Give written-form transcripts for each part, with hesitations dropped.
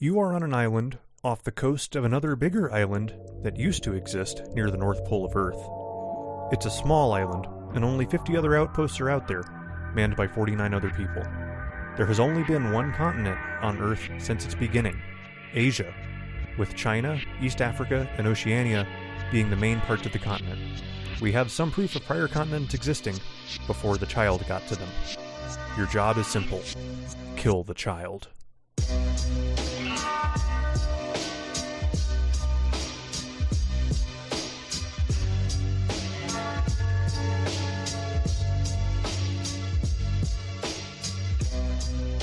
You are on an island off the coast of another bigger island that used to exist near the North Pole of Earth. It's a small island, and only 50 other outposts are out there, manned by 49 other people. There has only been one continent on Earth since its beginning, Asia, with China, East Africa, and Oceania being the main parts of the continent. We have some proof of prior continents existing before the child got to them. Your job is simple. Kill the child.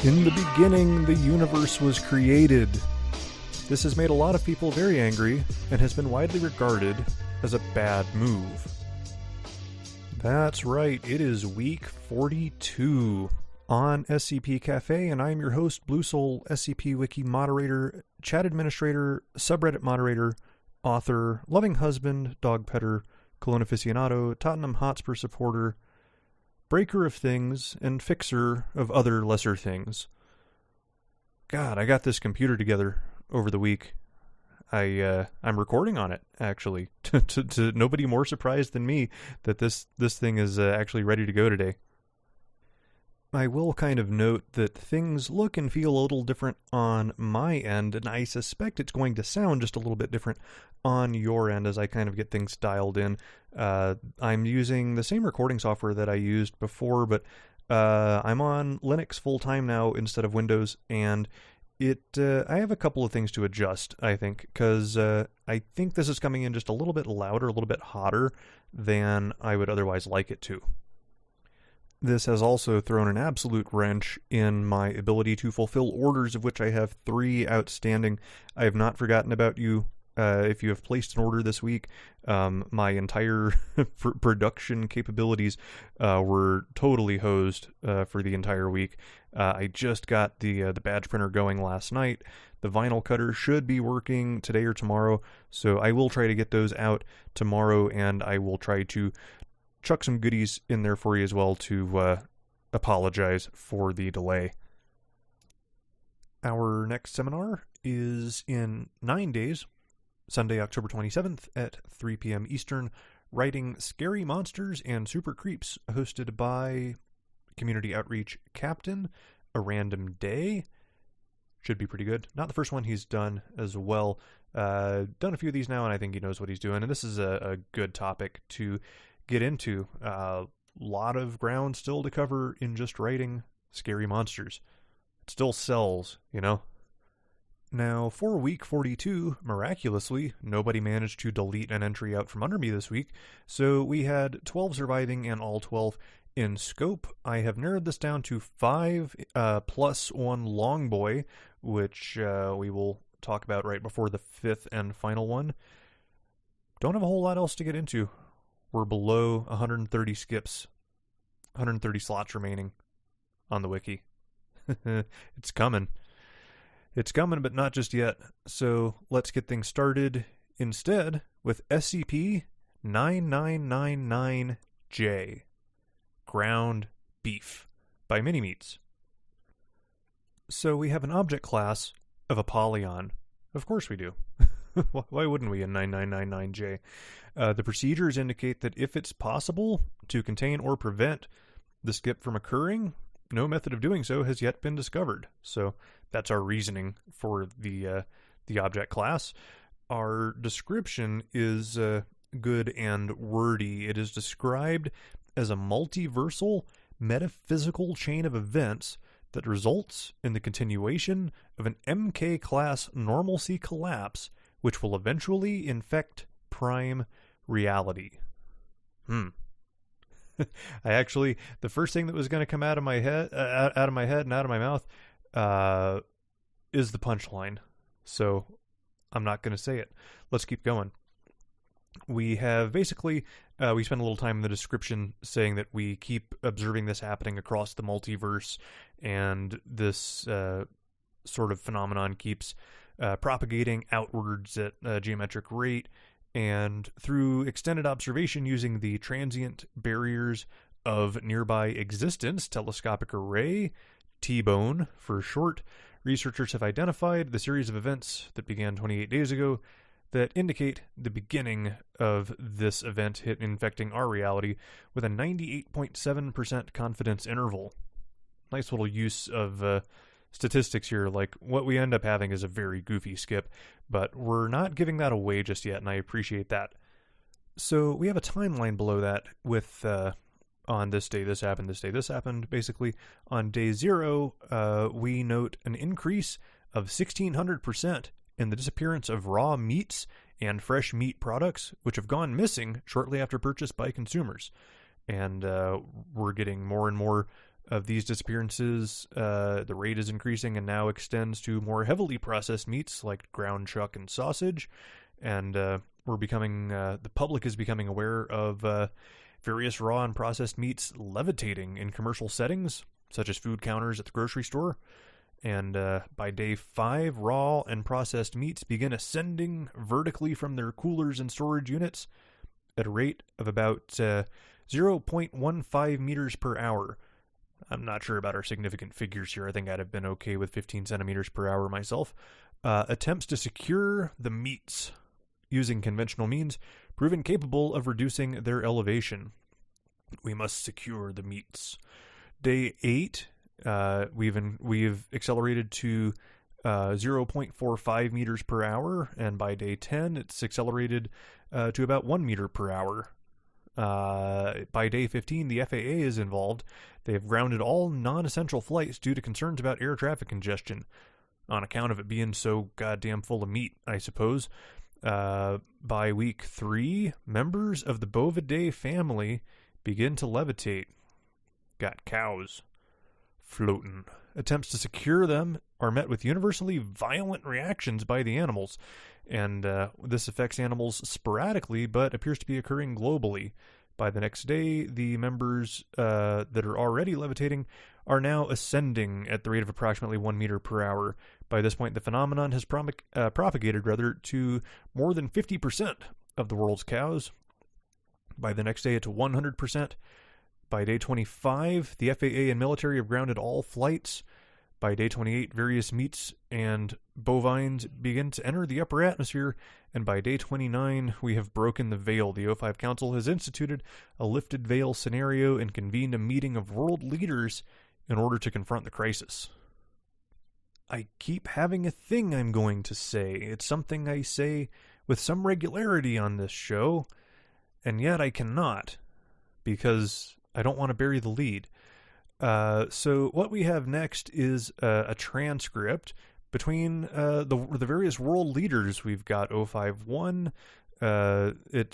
In the beginning, the universe was created. This has made a lot of people very angry and has been widely regarded as a bad move. That's right, it is week 42 on SCP Cafe, and I'm your host, Blue Soul, SCP Wiki moderator, chat administrator, subreddit moderator, author, loving husband, dog petter, Cologne aficionado, Tottenham Hotspur supporter, breaker of things, and fixer of other lesser things. God, I got this computer together over the week. I'm recording on it, actually. to nobody more surprised than me that this thing is actually ready to go today. I will kind of note that things look and feel a little different on my end, and I suspect it's going to sound just a little bit different on your end as I kind of get things dialed in. I'm using the same recording software that I used before, but I'm on Linux full-time now instead of Windows, and I have a couple of things to adjust, I think, because I think this is coming in just a little bit louder, a little bit hotter than I would otherwise like it to. This has also thrown an absolute wrench in my ability to fulfill orders, of which I have 3 outstanding. I have not forgotten about you. If you have placed an order this week, my entire production capabilities were totally hosed for the entire week. I just got the badge printer going last night. The vinyl cutter should be working today or tomorrow, so I will try to get those out tomorrow, and I will try to chuck some goodies in there for you as well to apologize for the delay. Our next seminar is in 9 days, Sunday, October 27th at 3 p.m. Eastern, writing Scary Monsters and Super Creeps, hosted by Community Outreach Captain, A Random Day. Should be pretty good. Not the first one he's done as well. Done a few of these now, and I think he knows what he's doing, and this is a good topic to get into. A lot of ground still to cover in just writing Scary Monsters. It still sells, you know? Now, for week 42, miraculously, nobody managed to delete an entry out from under me this week, so we had 12 surviving and all 12 in scope. I have narrowed this down to 5 plus 1 long boy, which we will talk about right before the 5th and final one. Don't have a whole lot else to get into. We're below 130 skips, 130 slots remaining on the wiki. It's coming. It's coming, but not just yet. So let's get things started instead with SCP-9999J, Ground Beef, by Mini-Meats. So we have an object class of Apollyon. Of course we do. Why wouldn't we in 9999J? The procedures indicate that if it's possible to contain or prevent the skip from occurring, no method of doing so has yet been discovered. So that's our reasoning for the object class. Our description is good and wordy. It is described as a multiversal metaphysical chain of events that results in the continuation of an MK-class normalcy collapse, which will eventually infect prime reality. I actually, the first thing that was going to come out of my head and out of my mouth is the punchline. So I'm not going to say it. Let's keep going. We have basically, we spend a little time in the description saying that we keep observing this happening across the multiverse, and this sort of phenomenon keeps propagating outwards at a geometric rate, and through extended observation using the transient barriers of nearby existence, telescopic array, T-bone for short, Researchers have identified the series of events that began 28 days ago that indicate the beginning of this event infecting our reality with a 98.7% confidence interval. Nice little use of statistics here. Like, what we end up having is a very goofy skip, but we're not giving that away just yet, and I appreciate that. So we have a timeline below that with on this day this happened, this day this happened. Basically, on day 0, we note an increase of 1,600% in the disappearance of raw meats and fresh meat products, which have gone missing shortly after purchase by consumers. And we're getting more and more of these disappearances. The rate is increasing and now extends to more heavily processed meats like ground chuck and sausage. And we're becoming, the public is becoming aware of various raw and processed meats levitating in commercial settings, such as food counters at the grocery store. And by day 5, raw and processed meats begin ascending vertically from their coolers and storage units at a rate of about 0.15 meters per hour. I'm not sure about our significant figures here. I think I'd have been okay with 15 centimeters per hour myself. Attempts to secure the meats using conventional means proven capable of reducing their elevation. We must secure the meats. Day 8, we've accelerated to 0.45 meters per hour, and by day 10, it's accelerated to about 1 meter per hour. By day 15, the FAA is involved. They have grounded all non-essential flights due to concerns about air traffic congestion, on account of it being so goddamn full of meat, I suppose. By week 3, members of the Bovidae family begin to levitate. Got cows floating. Attempts to secure them are met with universally violent reactions by the animals, and this affects animals sporadically, but appears to be occurring globally. By the next day, the members that are already levitating are now ascending at the rate of approximately 1 meter per hour. By this point, the phenomenon has propagated to more than 50% of the world's cows. By the next day, it's 100%. By day 25, the FAA and military have grounded all flights. By day 28, various meats and bovines begin to enter the upper atmosphere, and by day 29, we have broken the veil. The O5 Council has instituted a lifted veil scenario and convened a meeting of world leaders in order to confront the crisis. I keep having a thing I'm going to say. It's something I say with some regularity on this show, and yet I cannot, because I don't want to bury the lead. So what we have next is a transcript between the various world leaders. We've got O51.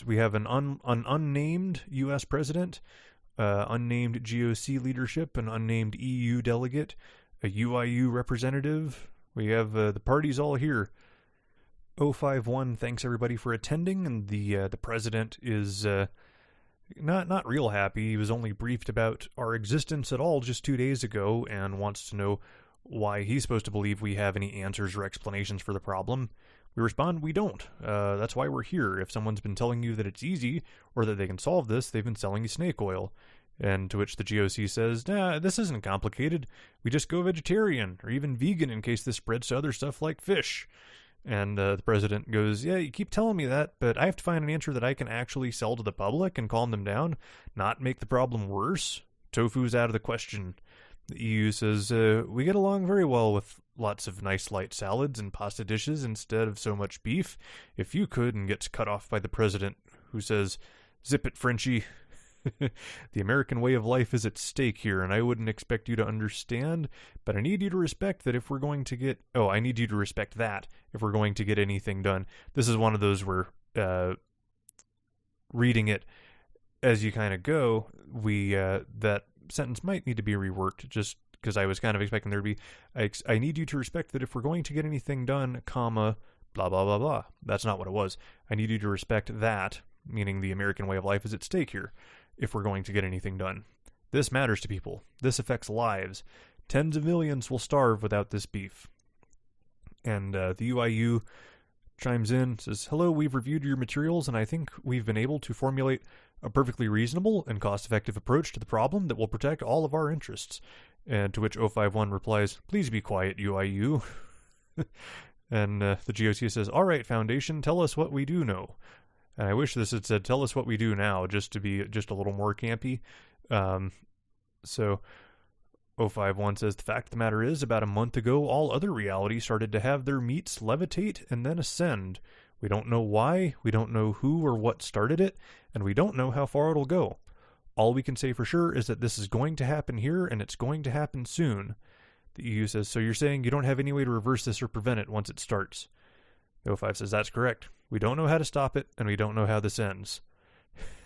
We have an unnamed U.S. president, unnamed GOC leadership, an unnamed EU delegate, a UIU representative. We have the parties all here. O51 thanks everybody for attending, and the president is not real happy. He was only briefed about our existence at all just 2 days ago and wants to know why he's supposed to believe we have any answers or explanations for the problem. We respond, we don't. That's why we're here. If someone's been telling you that it's easy or that they can solve this, they've been selling you snake oil. And to which the GOC says, nah, this isn't complicated. We just go vegetarian or even vegan in case this spreads to other stuff like fish. And the president goes, yeah, you keep telling me that, but I have to find an answer that I can actually sell to the public and calm them down, not make the problem worse. Tofu's out of the question. The EU says, we get along very well with lots of nice light salads and pasta dishes instead of so much beef. If you could, and gets cut off by the president, who says, zip it, Frenchie. The American way of life is at stake here, and I wouldn't expect you to understand, but I need you to respect that if we're going to get... Oh, I need you to respect that if we're going to get anything done. This is one of those where, reading it as you kind of go, that sentence might need to be reworked, just because I was kind of expecting there to be... I need you to respect that if we're going to get anything done, comma, blah, blah, blah, blah. That's not what it was. I need you to respect that, meaning the American way of life is at stake here, if we're going to get anything done. This matters to people. This affects lives. Tens of millions will starve without this beef. And the UIU chimes in, says, hello, we've reviewed your materials, and I think we've been able to formulate a perfectly reasonable and cost-effective approach to the problem that will protect all of our interests. And to which 051 replies, "Please be quiet, UIU." And the GOC says, "All right, Foundation, tell us what we do know." And I wish this had said, "Tell us what we do now," just to be just a little more campy. So 051 says, "The fact of the matter is, about a month ago, all other realities started to have their meats levitate and then ascend. We don't know why, we don't know who or what started it, and we don't know how far it'll go. All we can say for sure is that this is going to happen here, and it's going to happen soon." The EU says, "So you're saying you don't have any way to reverse this or prevent it once it starts?" The 05 says, "That's correct. We don't know how to stop it, and we don't know how this ends."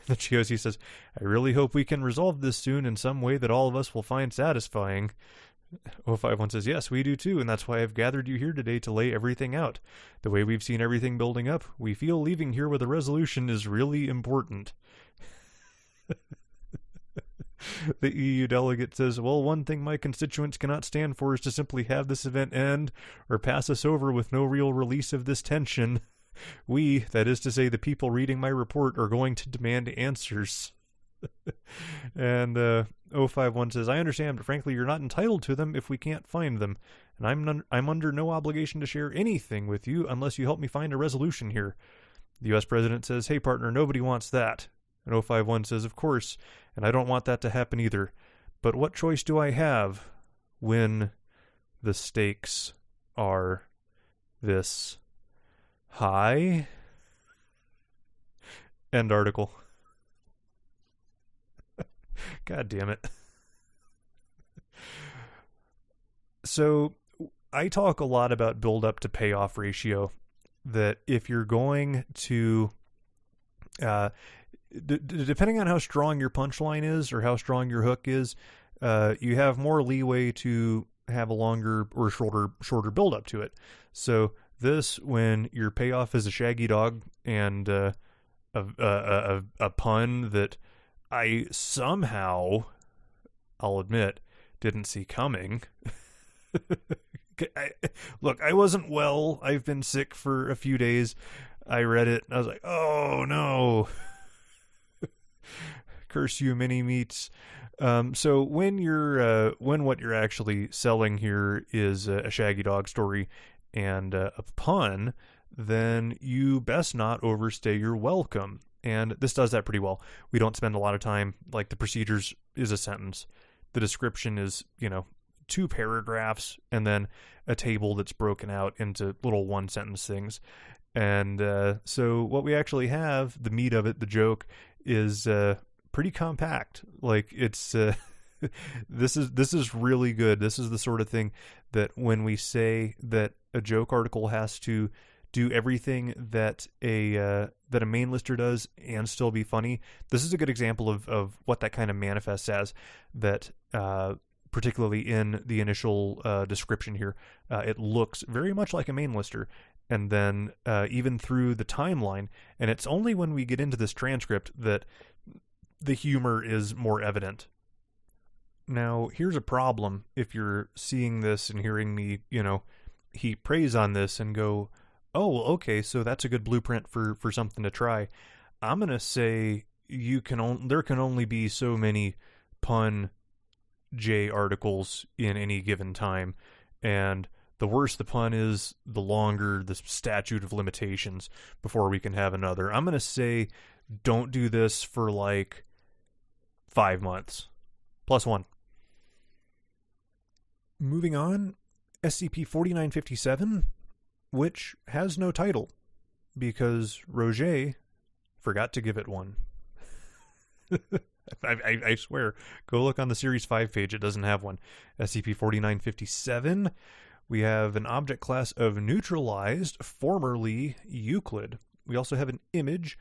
The GOC says, "I really hope we can resolve this soon in some way that all of us will find satisfying." 051 says, "Yes, we do too, and that's why I've gathered you here today to lay everything out. The way we've seen everything building up, we feel leaving here with a resolution is really important." The EU delegate says, "Well, one thing my constituents cannot stand for is to simply have this event end or pass us over with no real release of this tension. We, that is to say the people reading my report, are going to demand answers." And 051 says, "I understand, but frankly, you're not entitled to them if we can't find them. And I'm under no obligation to share anything with you unless you help me find a resolution here." The U.S. President says, "Hey, partner, nobody wants that." And 051 says, "Of course, and I don't want that to happen either. But what choice do I have when the stakes are this high?" End article. God damn it. So I talk a lot about build up to payoff ratio, that if you're going to depending on how strong your punchline is or how strong your hook is, you have more leeway to have a longer or shorter build up to it. So this, when your payoff is a shaggy dog and a pun that I somehow, I'll admit, didn't see coming. Look, I wasn't well. I've been sick for a few days. I read it and I was like, oh no. Curse you, mini meats. So when what you're actually selling here is a shaggy dog story and a pun, then you best not overstay your welcome. And this does that pretty well. We don't spend a lot of time, like the procedures is a sentence. The description is, 2 paragraphs, and then a table that's broken out into little one-sentence things. And so what we actually have, the meat of it, the joke, is pretty compact. Like, it's this is really good. This is the sort of thing that when we say that a joke article has to do everything that a main lister does and still be funny, this is a good example of what that kind of manifests as. That particularly in the initial description here, it looks very much like a main lister. And then even through the timeline, and it's only when we get into this transcript that the humor is more evident. Now, here's a problem if you're seeing this and hearing me, heap praise on this and go, oh, okay, so that's a good blueprint for something to try. I'm going to say there can only be so many pun J articles in any given time, and the worse the pun is, the longer the statute of limitations before we can have another. I'm going to say don't do this for like 5 months. +1. Moving on, SCP-4957, which has no title because Roger forgot to give it one. I swear, go look on the Series 5 page, it doesn't have one. SCP-4957, we have an object class of neutralized, formerly Euclid. We also have an image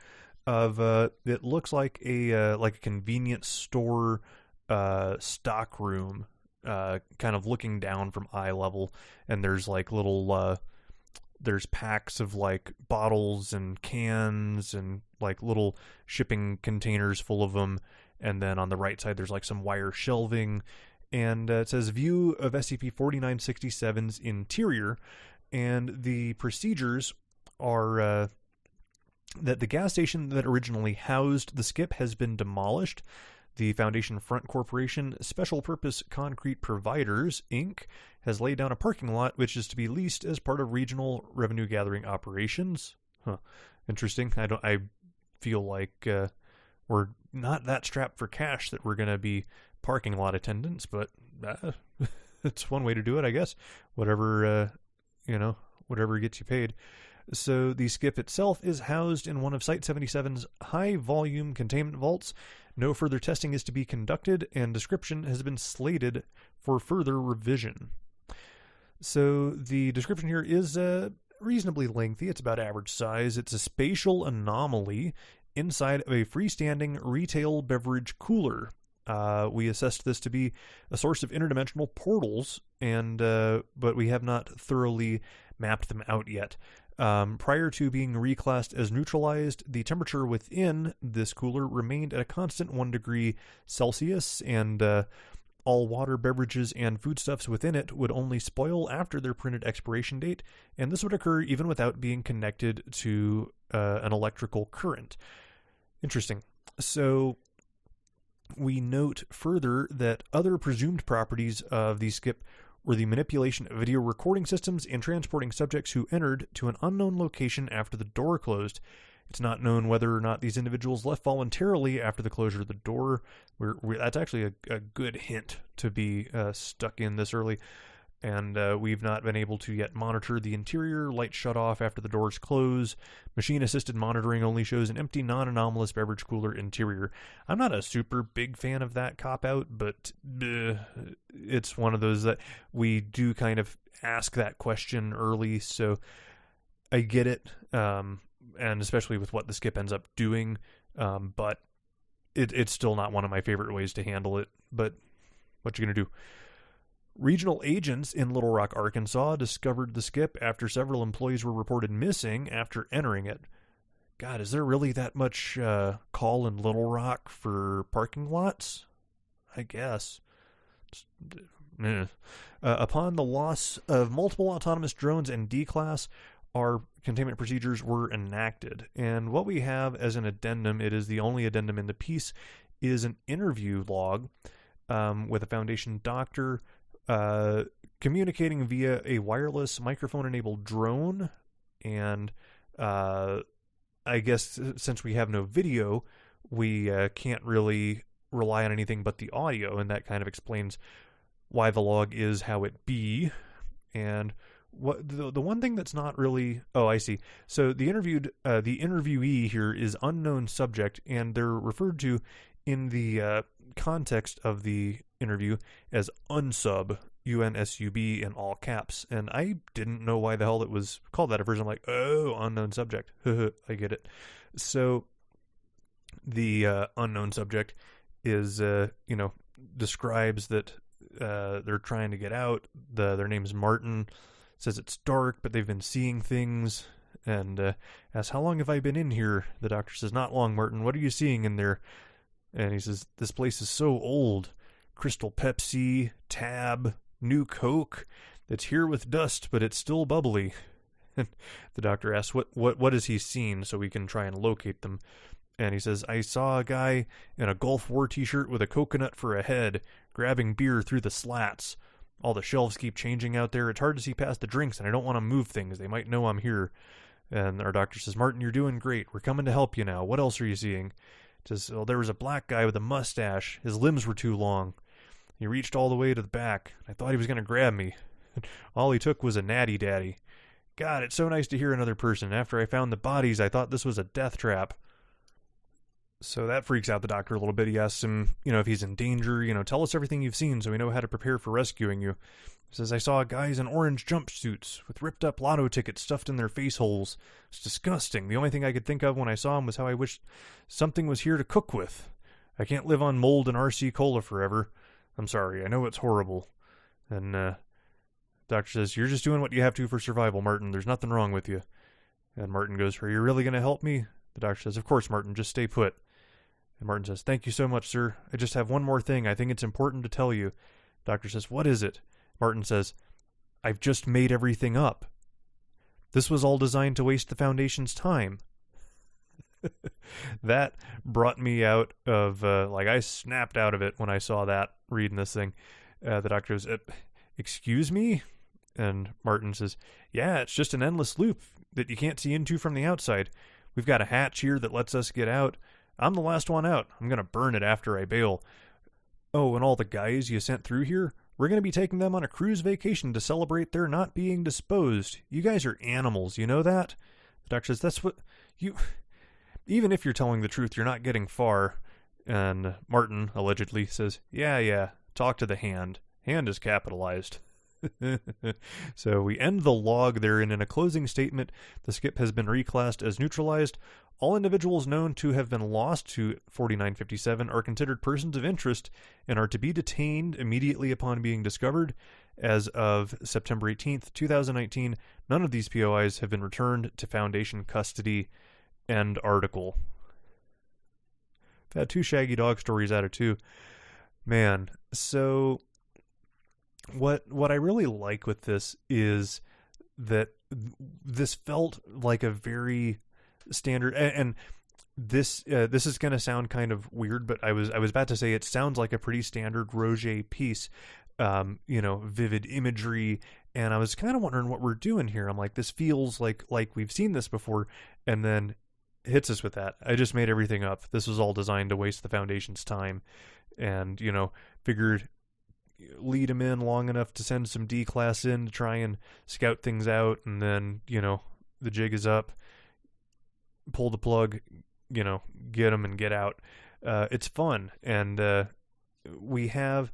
of, it looks like a convenience store stock room, kind of looking down from eye level, and there's like little, there's packs of like bottles and cans and like little shipping containers full of them. And then on the right side, there's like some wire shelving. And it says view of SCP-4967's interior. And the procedures are that the gas station that originally housed the skip has been demolished. The Foundation Front Corporation Special Purpose Concrete Providers, Inc., has laid down a parking lot which is to be leased as part of regional revenue gathering operations. Interesting. I feel like we're not that strapped for cash that we're going to be parking lot attendants, but it's one way to do it, I guess. Whatever gets you paid. So the skip itself is housed in one of Site 77's high-volume containment vaults. No further testing is to be conducted, and description has been slated for further revision. So the description here is reasonably lengthy. It's about average size. It's a spatial anomaly inside of a freestanding retail beverage cooler. We assessed this to be a source of interdimensional portals, but we have not thoroughly mapped them out yet. Prior to being reclassed as neutralized, the temperature within this cooler remained at a constant 1 degree Celsius, and all water, beverages, and foodstuffs within it would only spoil after their printed expiration date, and this would occur even without being connected to an electrical current. Interesting. So we note further that other presumed properties of the skip were the manipulation of video recording systems and transporting subjects who entered to an unknown location after the door closed. It's not known whether or not these individuals left voluntarily after the closure of the door. That's actually a good hint to be stuck in this early. And we've not been able to yet monitor the interior. Lights shut off after the doors close. Machine-assisted monitoring only shows an empty, non-anomalous beverage cooler interior. I'm not a super big fan of that cop-out, but it's one of those that we do kind of ask that question early, so I get it, and especially with what the skip ends up doing, but it's still not one of my favorite ways to handle it, but what you gonna do? Regional agents in Little Rock, Arkansas discovered the skip after several employees were reported missing after entering it. God, is there really that much call in Little Rock for parking lots? I guess. Upon the loss of multiple autonomous drones and D-Class, our containment procedures were enacted. And what we have as an addendum, it is the only addendum in the piece, is an interview log with a Foundation doctor communicating via a wireless microphone-enabled drone, and I guess since we have no video, we can't really rely on anything but the audio, and that kind of explains why the log is how it be. And what the one thing that's not really... Oh, I see. So the interviewee here is unknown subject, and they're referred to in the context of the interview as unsub, UNSUB, in all caps. And I didn't know why the hell it was called that at first. I'm like, oh, unknown subject. I get it. So the unknown subject is, describes that they're trying to get out. Their name's Martin. Says it's dark, but they've been seeing things. And asks, how long have I been in here? The doctor says, not long, Martin. What are you seeing in there? And he says, this place is so old. Crystal Pepsi, Tab, New Coke. It's here with dust, but it's still bubbly. And the doctor asks, what has he seen, so we can try and locate them. And he says, I saw a guy in a Gulf War t-shirt with a coconut for a head, grabbing beer through the slats. All the shelves keep changing out there. It's hard to see past the drinks, and I don't want to move things. They might know I'm here. And our doctor says, Martin, you're doing great. We're coming to help you now. What else are you seeing? Says, well, there was a black guy with a mustache. His limbs were too long. He reached all the way to the back. I thought he was going to grab me. All he took was a natty daddy. God, it's so nice to hear another person. After I found the bodies, I thought this was a death trap. So that freaks out the doctor a little bit. He asks him, if he's in danger, tell us everything you've seen so we know how to prepare for rescuing you. He says, I saw guys in orange jumpsuits with ripped up lotto tickets stuffed in their face holes. It's disgusting. The only thing I could think of when I saw him was how I wished something was here to cook with. I can't live on mold and RC Cola forever. I'm sorry. I know it's horrible. And doctor says, you're just doing what you have to for survival, Martin. There's nothing wrong with you. And Martin goes, are you really going to help me? The doctor says, of course, Martin. Just stay put. And Martin says, thank you so much, sir. I just have one more thing. I think it's important to tell you. Doctor says, what is it? Martin says, I've just made everything up. This was all designed to waste the Foundation's time. That brought me out of, I snapped out of it when I saw that, reading this thing. The doctor goes, excuse me? And Martin says, yeah, it's just an endless loop that you can't see into from the outside. We've got a hatch here that lets us get out. I'm the last one out. I'm going to burn it after I bail. Oh, and all the guys you sent through here, we're going to be taking them on a cruise vacation to celebrate their not being disposed. You guys are animals, you know that? The doctor says, that's what you... Even if you're telling the truth, you're not getting far. And Martin, allegedly, says, yeah, talk to the hand. Hand is capitalized. So we end the log there, and in a closing statement, the skip has been reclassed as neutralized. All individuals known to have been lost to 4957 are considered persons of interest and are to be detained immediately upon being discovered. As of September 18th, 2019, none of these POIs have been returned to Foundation custody. End article. I've had 2 Shaggy Dog stories out of 2. Man, so what I really like with this is that this felt like a very standard, and this is going to sound kind of weird, but I was about to say it sounds like a pretty standard Roger piece, vivid imagery, and I was kind of wondering what we're doing here. I'm like, this feels like we've seen this before, and then hits us with that. I just made everything up. This was all designed to waste the Foundation's time, and figured lead him in long enough to send some D-class in to try and scout things out, and then the jig is up, pull the plug, get them and get out. It's fun, and we have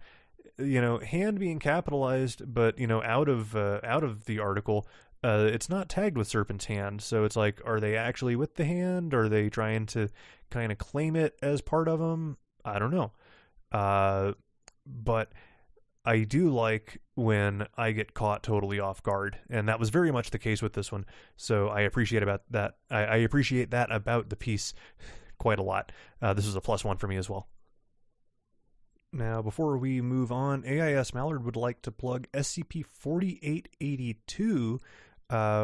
hand being capitalized, but out of the article, it's not tagged with Serpent's hand, so it's like, are they actually with the hand? Are they trying to kind of claim it as part of them? I don't know. But I do like when I get caught totally off guard, and that was very much the case with this one. So I appreciate about that. I appreciate that about the piece quite a lot. This is a +1 for me as well. Now, before we move on, AIS Mallard would like to plug SCP-4882,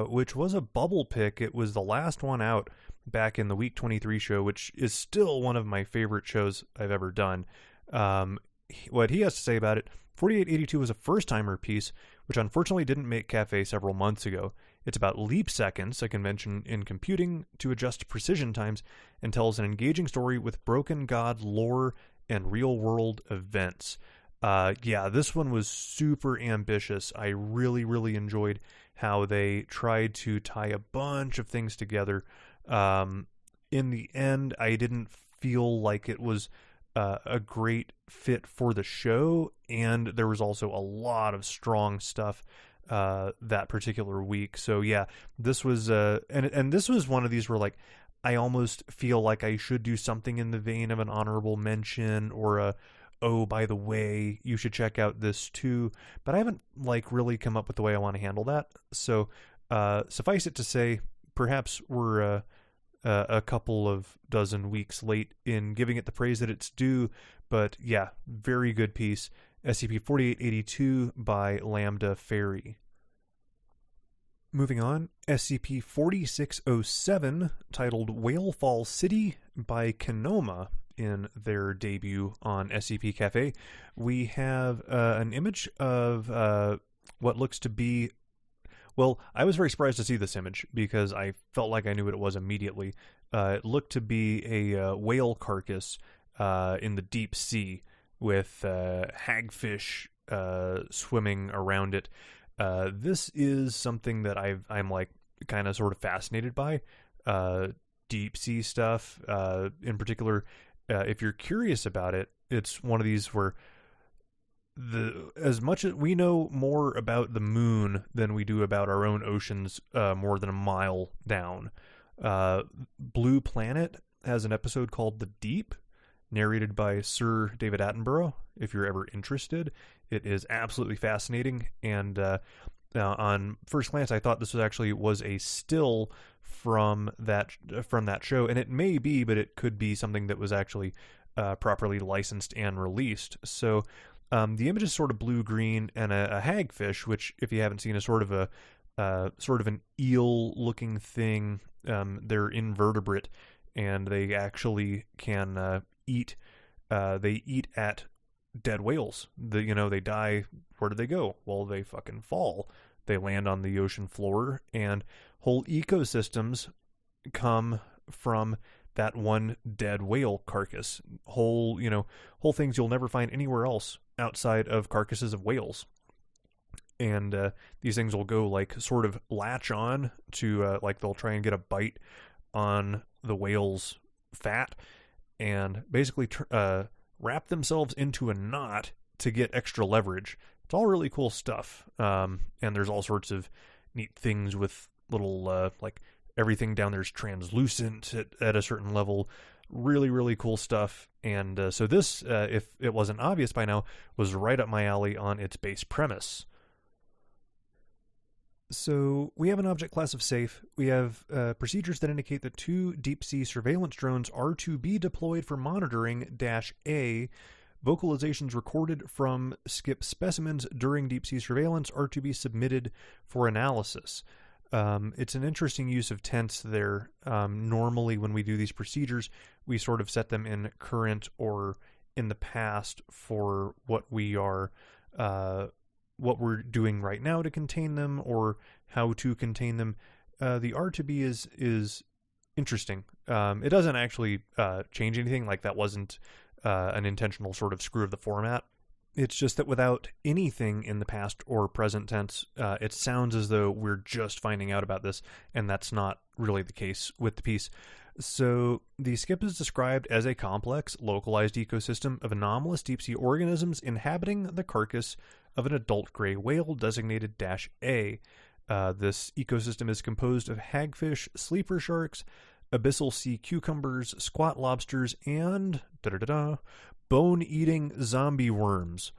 which was a bubble pick. It was the last one out back in the Week 23 show, which is still one of my favorite shows I've ever done. What he has to say about it: 4882 was a first-timer piece, which unfortunately didn't make Cafe several months ago. It's about leap seconds, a convention in computing to adjust precision times, and tells an engaging story with broken god lore and real-world events. This one was super ambitious. I really, really enjoyed how they tried to tie a bunch of things together. In the end, I didn't feel like it was a great fit for the show, and there was also a lot of strong stuff that particular week. So yeah, this was and this was one of these where I almost feel like I should do something in the vein of an honorable mention or oh, by the way, you should check out this too, but I haven't really come up with the way I want to handle that. So suffice it to say, perhaps we're a couple of dozen weeks late in giving it the praise that it's due, but yeah, very good piece. SCP-4882 by Lambda Fairy. Moving on, SCP-4607, titled Whalefall City by Kenoma, in their debut on SCP Cafe. We have an image of what looks to be... Well, I was very surprised to see this image because I felt like I knew what it was immediately. It looked to be a whale carcass in the deep sea with hagfish swimming around it. This is something that I'm kind of sort of fascinated by. Deep sea stuff, in particular. If you're curious about it, it's one of these where as much as we know more about the moon than we do about our own oceans, more than a mile down. Blue Planet has an episode called The Deep, narrated by Sir David Attenborough. If you're ever interested, it is absolutely fascinating. And on first glance, I thought this was a still from that show, and it may be, but it could be something that was actually properly licensed and released. So the image is sort of blue-green, and a hagfish, which, if you haven't seen, is sort of an eel-looking thing. They're invertebrate, and they actually can eat. They eat at dead whales. They die. Where do they go? Well, they fucking fall. They land on the ocean floor, and whole ecosystems come from that one dead whale carcass. Whole things you'll never find anywhere else outside of carcasses of whales. And these things will go like sort of latch on to like they'll try and get a bite on the whale's fat and basically wrap themselves into a knot to get extra leverage. It's all really cool stuff. And there's all sorts of neat things with little like everything down there is translucent at a certain level. Really, really cool stuff. And so this, if it wasn't obvious by now, was right up my alley on its base premise. So we have an object class of safe. We have procedures that indicate that 2 deep-sea surveillance drones are to be deployed for monitoring -A. Vocalizations recorded from skip specimens during deep-sea surveillance are to be submitted for analysis. It's an interesting use of tense there. Normally when we do these procedures, we sort of set them in current or in the past for what we're doing right now to contain them or how to contain them. The R to B is interesting. It doesn't actually change anything. Like that wasn't an intentional sort of screw of the format. It's just that without anything in the past or present tense, it sounds as though we're just finding out about this, and that's not really the case with the piece. So the skip is described as a complex, localized ecosystem of anomalous deep-sea organisms inhabiting the carcass of an adult gray whale designated -A. This ecosystem is composed of hagfish, sleeper sharks, abyssal sea cucumbers, squat lobsters, and bone-eating zombie worms.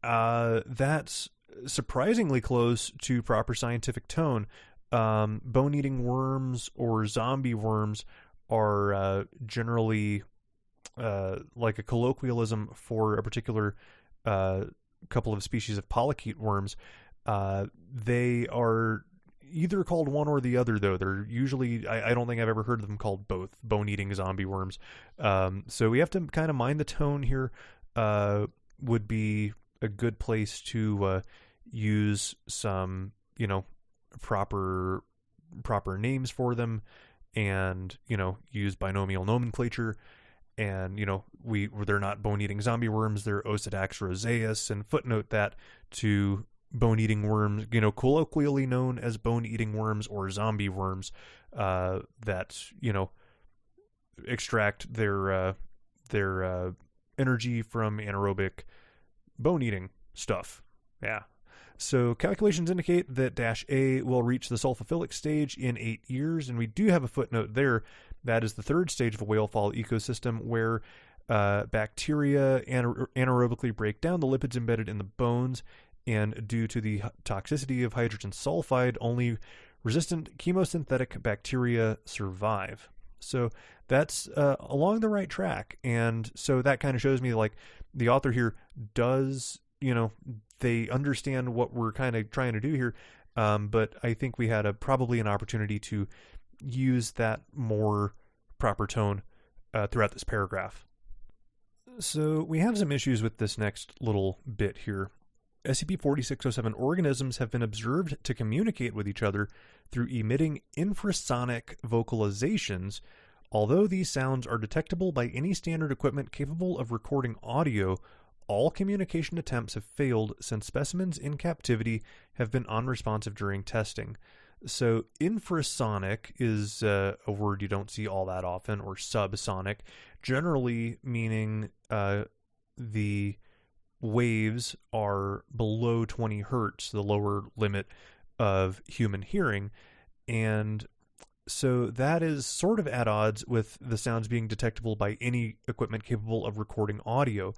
That's surprisingly close to proper scientific tone. Bone-eating worms or zombie worms are generally like a colloquialism for a particular couple of species of polychaete worms. They are either called one or the other, though. They're usually, I don't think I've ever heard of them called both, bone-eating zombie worms. So we have to kind of mind the tone here. Would be a good place to use some, proper names for them, and, use binomial nomenclature. And, they're not bone-eating zombie worms, they're Osedax roseus, and footnote that to bone-eating worms, colloquially known as bone-eating worms or zombie worms, that, extract their energy from anaerobic bone-eating stuff. Yeah. So calculations indicate that -A will reach the sulfophilic stage in 8 years, and we do have a footnote there. That is the 3rd stage of a whalefall ecosystem where bacteria anaerobically break down the lipids embedded in the bones, and due to the toxicity of hydrogen sulfide, only resistant chemosynthetic bacteria survive. So that's along the right track. And so that kind of shows me like the author here does, they understand what we're kind of trying to do here. But I think we had probably an opportunity to use that more proper tone throughout this paragraph. So we have some issues with this next little bit here. SCP-4607 organisms have been observed to communicate with each other through emitting infrasonic vocalizations. Although these sounds are detectable by any standard equipment capable of recording audio, all communication attempts have failed since specimens in captivity have been unresponsive during testing. So infrasonic is a word you don't see all that often, or subsonic, generally meaning the waves are below 20 hertz, the lower limit of human hearing. And so that is sort of at odds with the sounds being detectable by any equipment capable of recording audio.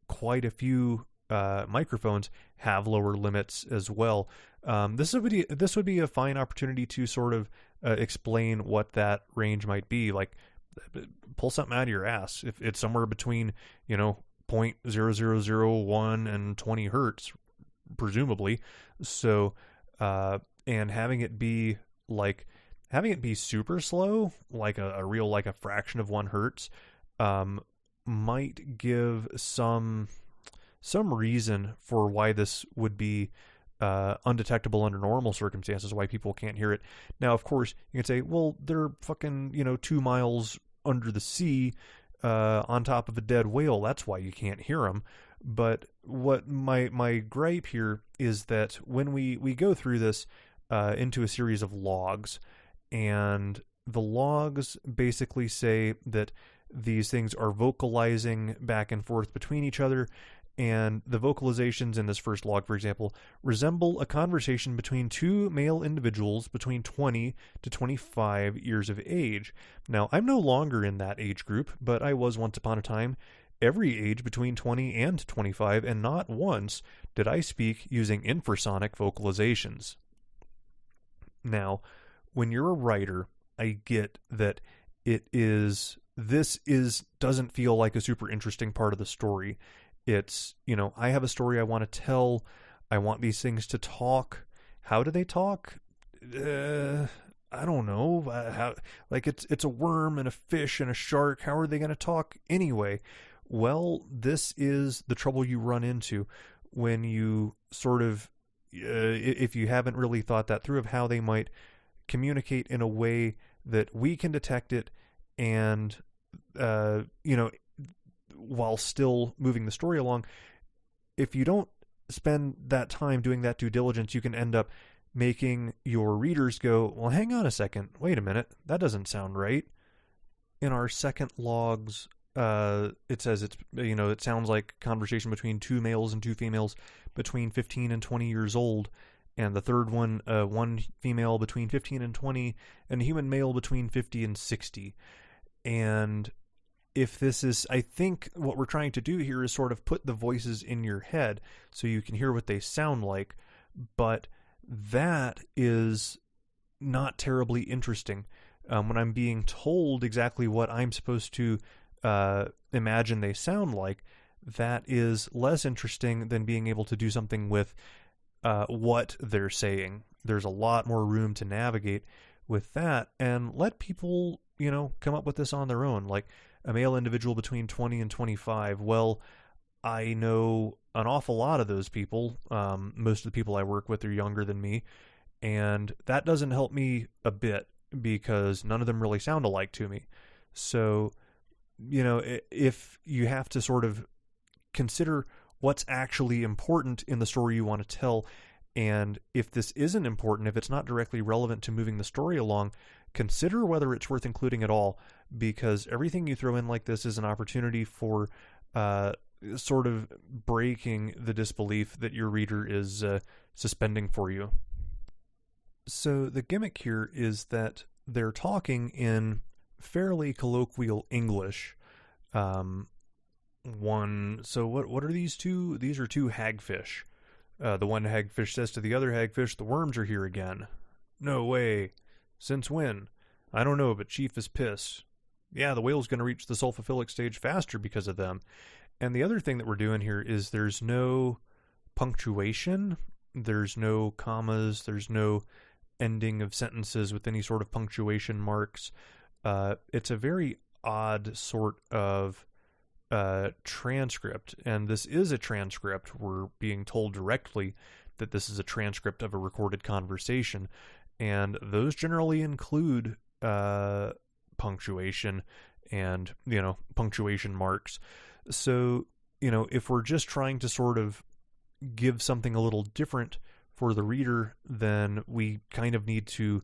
Quite a few microphones have lower limits as well. This would be a fine opportunity to sort of explain what that range might be. Like, pull something out of your ass. If it's somewhere between, 0.0001 and 20 hertz, presumably. So, and having it be like Having it be super slow, like a real, like a fraction of 1 hertz, might give some reason for why this would be undetectable under normal circumstances, why people can't hear it. Now, of course, you can say, well, they're fucking, 2 miles under the sea on top of a dead whale. That's why you can't hear them. But what my gripe here is that when we go through this into a series of logs, and the logs basically say that these things are vocalizing back and forth between each other, and the vocalizations in this first log, for example, resemble a conversation between two male individuals between 20 to 25 years of age. Now, I'm no longer in that age group, but I was once upon a time every age between 20 and 25, and not once did I speak using infrasonic vocalizations. Now, when you're a writer, I get that this doesn't feel like a super interesting part of the story. It's, I have a story I want to tell. I want these things to talk. How do they talk? I don't know. It's a worm and a fish and a shark. How are they going to talk anyway? Well, this is the trouble you run into when you sort of, if you haven't really thought that through, of how they might communicate in a way that we can detect it and, while still moving the story along. If you don't spend that time doing that due diligence, you can end up making your readers go, well, hang on a second, wait a minute, that doesn't sound right. In our second logs, it says it sounds like conversation between two males and two females between 15 and 20 years old. And the third one, one female between 15 and 20, and a human male between 50 and 60. And if this is, I think what we're trying to do here is sort of put the voices in your head so you can hear what they sound like. But that is not terribly interesting. When I'm being told exactly what I'm supposed to imagine they sound like, that is less interesting than being able to do something with what they're saying. There's a lot more room to navigate with that, and let people, come up with this on their own. Like a male individual between 20 and 25. Well, I know an awful lot of those people. Most of the people I work with are younger than me, and that doesn't help me a bit because none of them really sound alike to me. So, if you have to sort of consider what's actually important in the story you want to tell, and if this isn't important, if it's not directly relevant to moving the story along, consider whether it's worth including at all, because everything you throw in like this is an opportunity for sort of breaking the disbelief that your reader is suspending for you. So the gimmick here is that they're talking in fairly colloquial English. So what are these two? These are two hagfish. The one hagfish says to the other hagfish, "The worms are here again." "No way. Since when?" "I don't know, but Chief is pissed." "Yeah, the whale's going to reach the sulfophilic stage faster because of them." And the other thing that we're doing here is there's no punctuation, there's no commas, there's no ending of sentences with any sort of punctuation marks. It's a very odd sort of transcript, and this is a transcript. We're being told directly that this is a transcript of a recorded conversation, and those generally include punctuation and punctuation marks. So if we're just trying to sort of give something a little different for the reader, then we kind of need to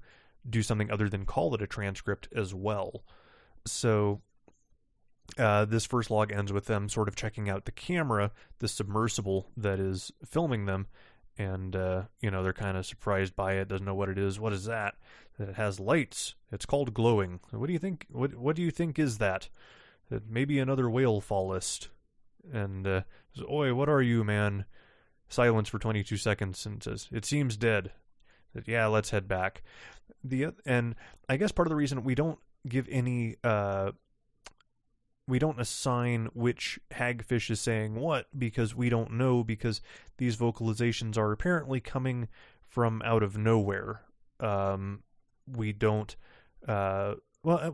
do something other than call it a transcript as well. So this first log ends with them sort of checking out the camera, the submersible that is filming them, and they're kind of surprised by it, doesn't know what it is. "What is that?" "It has lights. It's called glowing." "What do you think? What do you think is that?" "Maybe another whalefallist." And says, "Oi, what are you, man?" Silence for 22 seconds, and says, "It seems dead." Said, "Yeah, let's head back." And I guess part of the reason we don't give any we don't assign which hagfish is saying what, because we don't know, because these vocalizations are apparently coming from out of nowhere. we don't, well,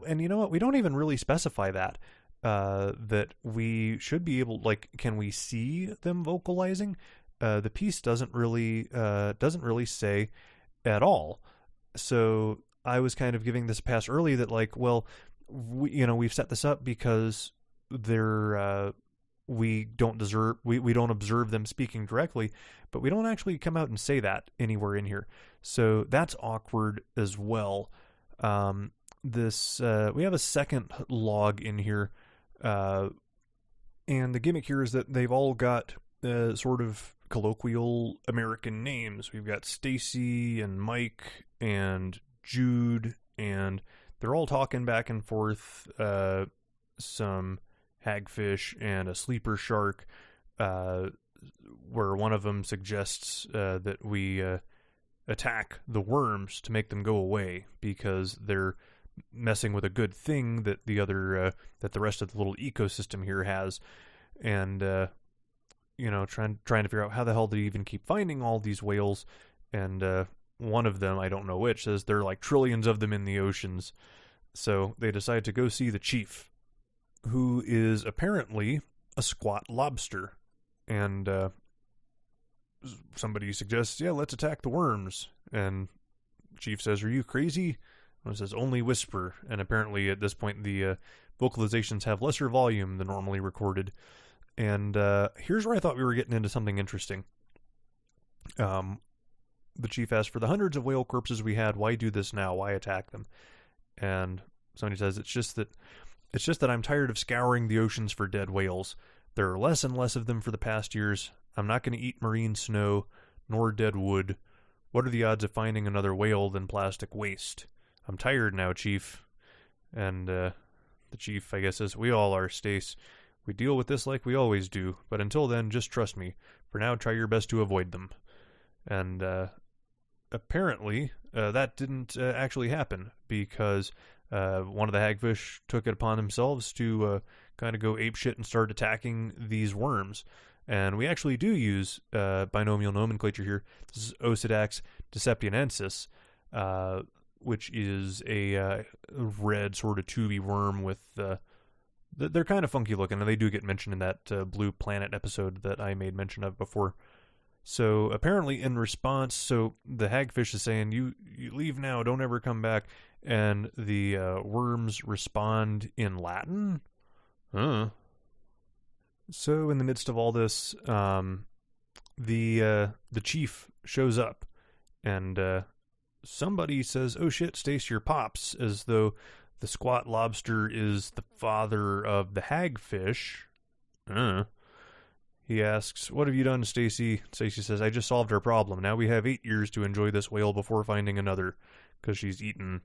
and you know what? We don't even really specify that, that we should be able, like, can we see them vocalizing? The piece doesn't really say at all. So I was kind of giving this a pass early that, like, well, we've set this up because we don't observe them speaking directly, but we don't actually come out and say that anywhere in here. So that's awkward as well. We have a second log in here, and the gimmick here is that they've all got sort of colloquial American names. We've got Stacy and Mike and Jude, and they're all talking back and forth, some hagfish and a sleeper shark, where one of them suggests that we attack the worms to make them go away because they're messing with a good thing that that the rest of the little ecosystem here has, and trying to figure out how the hell they even keep finding all these whales. And one of them, I don't know which, says there are like trillions of them in the oceans. So they decide to go see the chief, who is apparently a squat lobster. And somebody suggests, yeah, let's attack the worms. And chief says, are you crazy? And it says, only whisper. And apparently at this point the vocalizations have lesser volume than normally recorded. And here's where I thought we were getting into something interesting. The chief asked, for the hundreds of whale corpses we had, why do this now? Why attack them? And somebody says, it's just that I'm tired of scouring the oceans for dead whales. There are less and less of them for the past years. I'm not going to eat marine snow, nor dead wood. What are the odds of finding another whale than plastic waste? I'm tired now, chief. And the chief, I guess, says, we all are, Stace. We deal with this like we always do, but until then, just trust me. For now, try your best to avoid them. And apparently, that didn't actually happen, because one of the hagfish took it upon themselves to kind of go apeshit and start attacking these worms. And we actually do use binomial nomenclature here. This is Ocedax deceptionensis, which is a red sort of tubey worm with... they're kind of funky looking, and they do get mentioned in that Blue Planet episode that I made mention of before. So apparently in response, so the hagfish is saying, you leave now, don't ever come back. And the worms respond in Latin? So in the midst of all this, the chief shows up, and somebody says, oh shit, Stace, your pops, as though the squat lobster is the father of the hagfish. He asks, what have you done, Stacy? Stacy says, I just solved our problem. Now we have 8 years to enjoy this whale before finding another, because she's eaten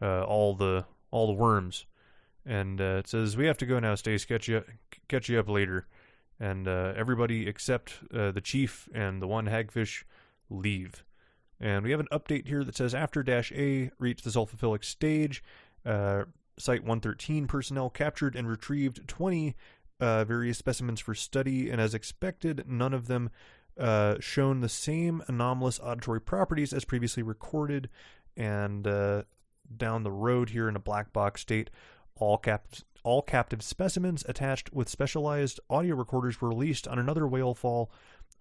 all the worms. And it says, we have to go now, Stace. Catch you up later. And everybody except the chief and the one hagfish leave. And we have an update here that says, after -A reached the sulfophilic stage, Site 113 personnel captured and retrieved 20 various specimens for study, and as expected, none of them shown the same anomalous auditory properties as previously recorded. And down the road here in a black box state, all captive specimens attached with specialized audio recorders were released on another Whalefall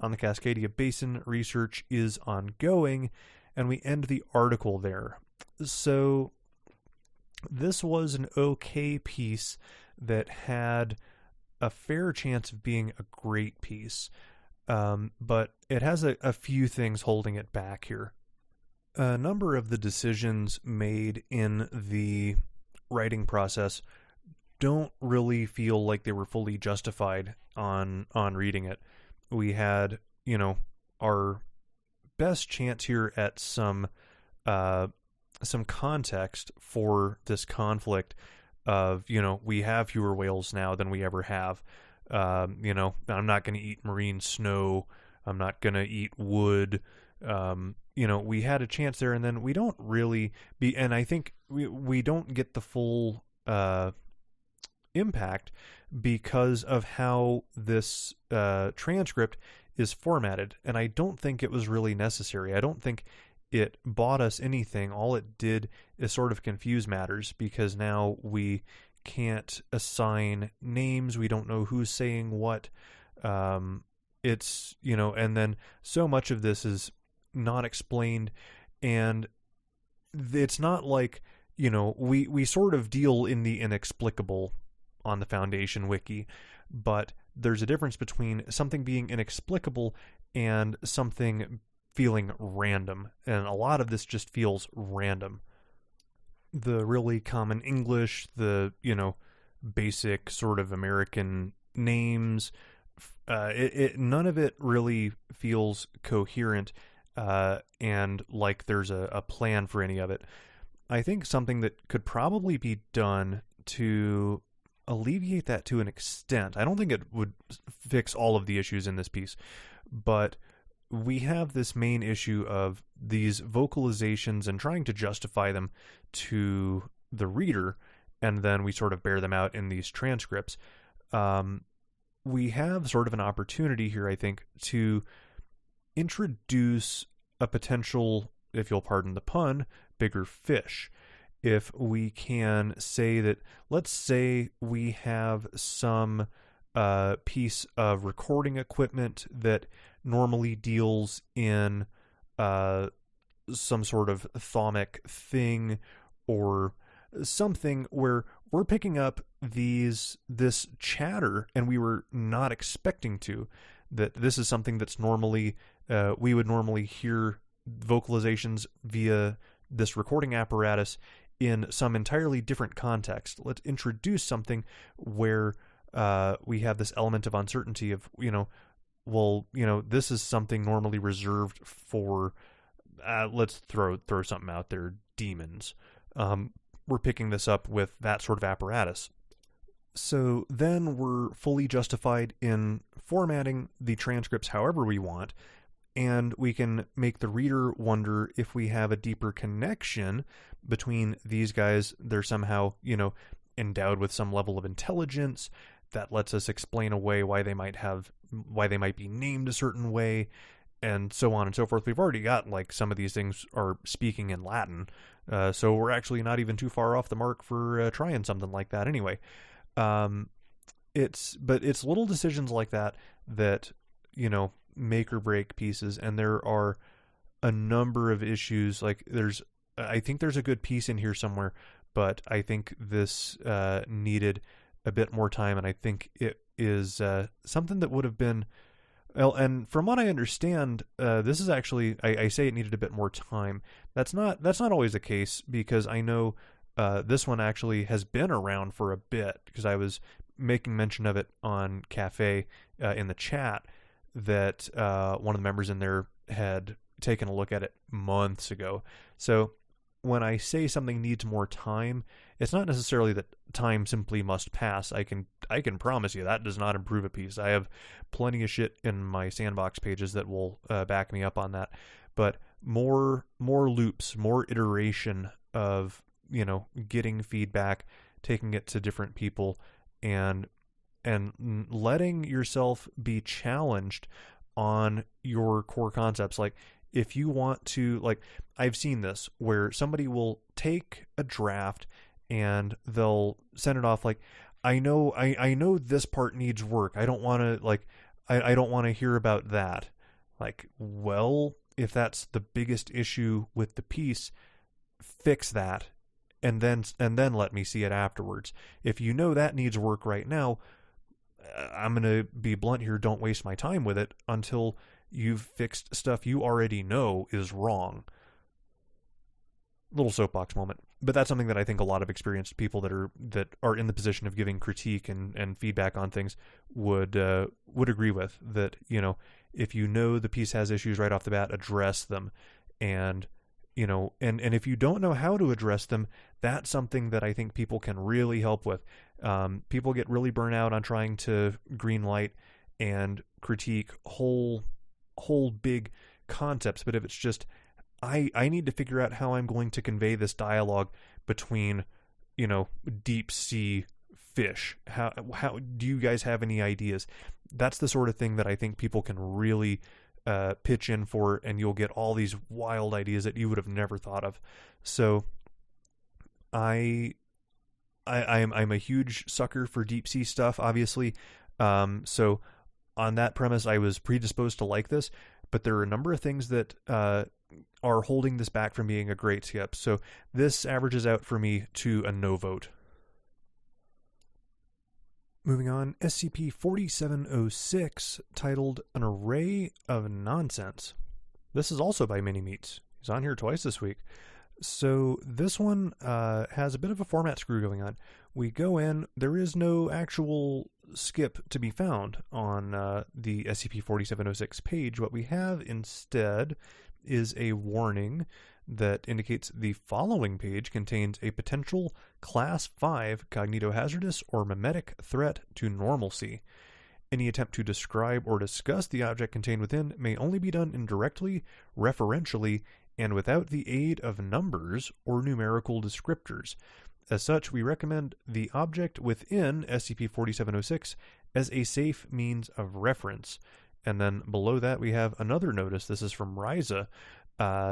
on the Cascadia Basin. Research is ongoing, and we end the article there. So this was an okay piece that had a fair chance of being a great piece, but it has a few things holding it back here. A number of the decisions made in the writing process don't really feel like they were fully justified on reading it. We had, our best chance here at some context for this conflict of, we have fewer whales now than we ever have. I'm not going to eat marine snow. I'm not going to eat wood. We had a chance there, and then we don't really and I think we don't get the full impact because of how this transcript is formatted, and I don't think it was really necessary. I don't think it bought us anything. All it did is sort of confuse matters, because now we can't assign names. We don't know who's saying what. It's, and then so much of this is not explained, and it's not like, we sort of deal in the inexplicable on the Foundation wiki, but there's a difference between something being inexplicable and something feeling random, and a lot of this just feels random. The really common English, the, basic sort of American names, none of it really feels coherent, and like there's a plan for any of it. I think something that could probably be done to alleviate that to an extent, I don't think it would fix all of the issues in this piece, but we have this main issue of these vocalizations and trying to justify them to the reader, and then we sort of bear them out in these transcripts. We have sort of an opportunity here, I think, to introduce a potential, if you'll pardon the pun, bigger fish. If we can say that, let's say we have some piece of recording equipment that normally deals in some sort of thaumic thing, or something where we're picking up this chatter and we were not expecting to, that this is something that's normally we would normally hear vocalizations via this recording apparatus in some entirely different context. Let's introduce something where we have this element of uncertainty of, this is something normally reserved for, let's throw something out there, demons. We're picking this up with that sort of apparatus. So then we're fully justified in formatting the transcripts however we want, and we can make the reader wonder if we have a deeper connection between these guys. They're somehow, endowed with some level of intelligence that lets us explain away why they might be named a certain way, and so on and so forth. We've already got, some of these things are speaking in Latin, so we're actually not even too far off the mark for trying something like that anyway. It's little decisions like that make or break pieces, and there are a number of issues. I think there's a good piece in here somewhere, but I think this needed a bit more time, and I think it is something that would have been, well, and from what I understand, this is actually, I say it needed a bit more time. That's not always the case, because I know this one actually has been around for a bit, because I was making mention of it on Cafe in the chat, that one of the members in there had taken a look at it months ago. So when I say something needs more time, it's not necessarily that time simply must pass. I can promise you that does not improve a piece. I have plenty of shit in my sandbox pages that will back me up on that. But more loops, more iteration of, getting feedback, taking it to different people, and letting yourself be challenged on your core concepts. If you want to, I've seen this where somebody will take a draft and they'll send it off I know this part needs work. I don't want to I don't want to hear about that. Well, if that's the biggest issue with the piece, fix that and then let me see it afterwards. If you know that needs work right now, I'm going to be blunt here, don't waste my time with it until you've fixed stuff you already know is wrong. Little soapbox moment. But that's something that I think a lot of experienced people that are in the position of giving critique and feedback on things would agree with. That, if you know the piece has issues right off the bat, address them. And if you don't know how to address them, that's something that I think people can really help with. People get really burnt out on trying to green light and critique whole big concepts. But if it's just, I need to figure out how I'm going to convey this dialogue between, deep sea fish. How do you guys have any ideas? That's the sort of thing that I think people can really pitch in for, and you'll get all these wild ideas that you would have never thought of. So I'm a huge sucker for deep sea stuff, obviously. So on that premise, I was predisposed to like this, but there are a number of things that are holding this back from being a great skip. So this averages out for me to a no vote. Moving on, SCP-4706, titled An Array of Nonsense. This is also by Mini Meats. He's on here twice this week. So this one has a bit of a format screw going on. We go in, there is no actual skip to be found on the SCP-4706 page. What we have instead is a warning that indicates the following page contains a potential Class 5 cognitohazardous or memetic threat to normalcy. Any attempt to describe or discuss the object contained within may only be done indirectly, referentially, and without the aid of numbers or numerical descriptors. As such, we recommend the object within SCP-4706 as a safe means of reference. And then below that we have another notice. This is from Ryza,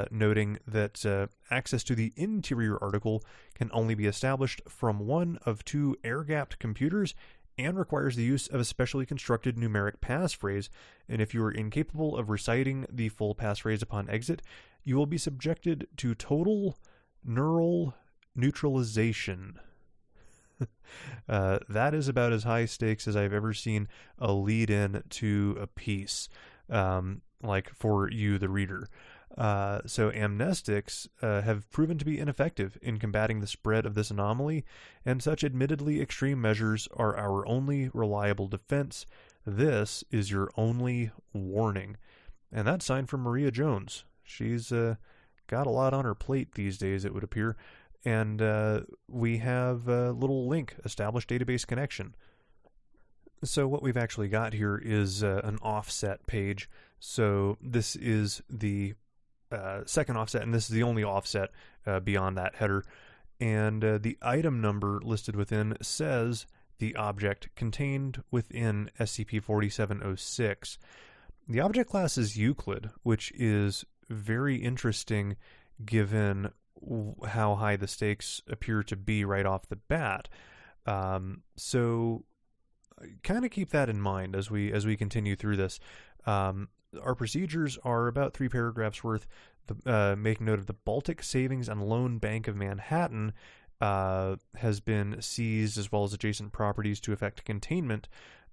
noting that access to the interior article can only be established from one of two air-gapped computers and requires the use of a specially constructed numeric passphrase, and if you are incapable of reciting the full passphrase upon exit, you will be subjected to total neural neutralization. That is about as high stakes as I've ever seen a lead-in to a piece, like for you, the reader. So amnestics have proven to be ineffective in combating the spread of this anomaly, and such admittedly extreme measures are our only reliable defense. This is your only warning. And that's signed from Maria Jones. She's got a lot on her plate these days, it would appear. And we have a little link, established database connection. So what we've actually got here is an offset page. So this is the second offset, and this is the only offset beyond that header. And the item number listed within says the object contained within SCP-4706. The object class is Euclid, which is very interesting given how high the stakes appear to be right off the bat. So kind of keep that in mind as we continue through this. Our procedures are about 3 paragraphs worth. Make note of the Baltic Savings and Loan Bank of Manhattan has been seized, as well as adjacent properties, to effect containment.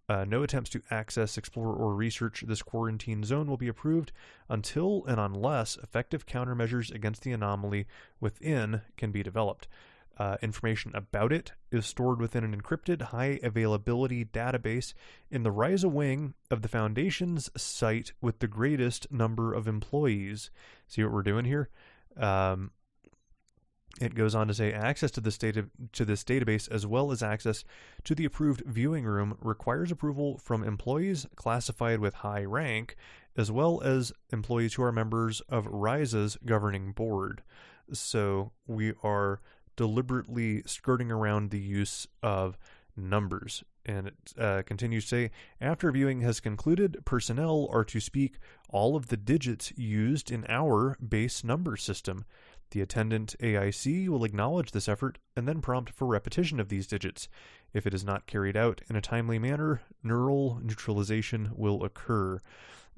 No attempts to access, explore, or research this quarantine zone will be approved until and unless effective countermeasures against the anomaly within can be developed. Information about it is stored within an encrypted high-availability database in the Ryza wing of the Foundation's site with the greatest number of employees. See what we're doing here? It goes on to say access to this database, as well as access to the approved viewing room, requires approval from employees classified with high rank, as well as employees who are members of Ryza's governing board. So we are deliberately skirting around the use of numbers. And it continues to say, after viewing has concluded, personnel are to speak all of the digits used in our base number system. The attendant AIC will acknowledge this effort and then prompt for repetition of these digits. If it is not carried out in a timely manner, neural neutralization will occur.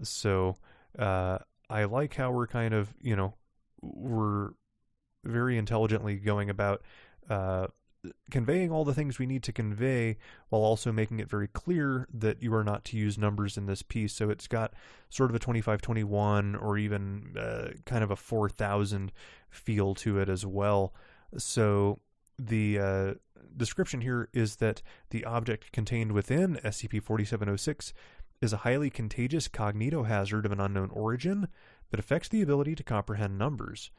So I like how we're kind of, we're very intelligently going about conveying all the things we need to convey, while also making it very clear that you are not to use numbers in this piece. So it's got sort of a 2521 or even kind of a 4000 feel to it as well. So the description here is that the object contained within SCP-4706 is a highly contagious cognitohazard of an unknown origin that affects the ability to comprehend numbers,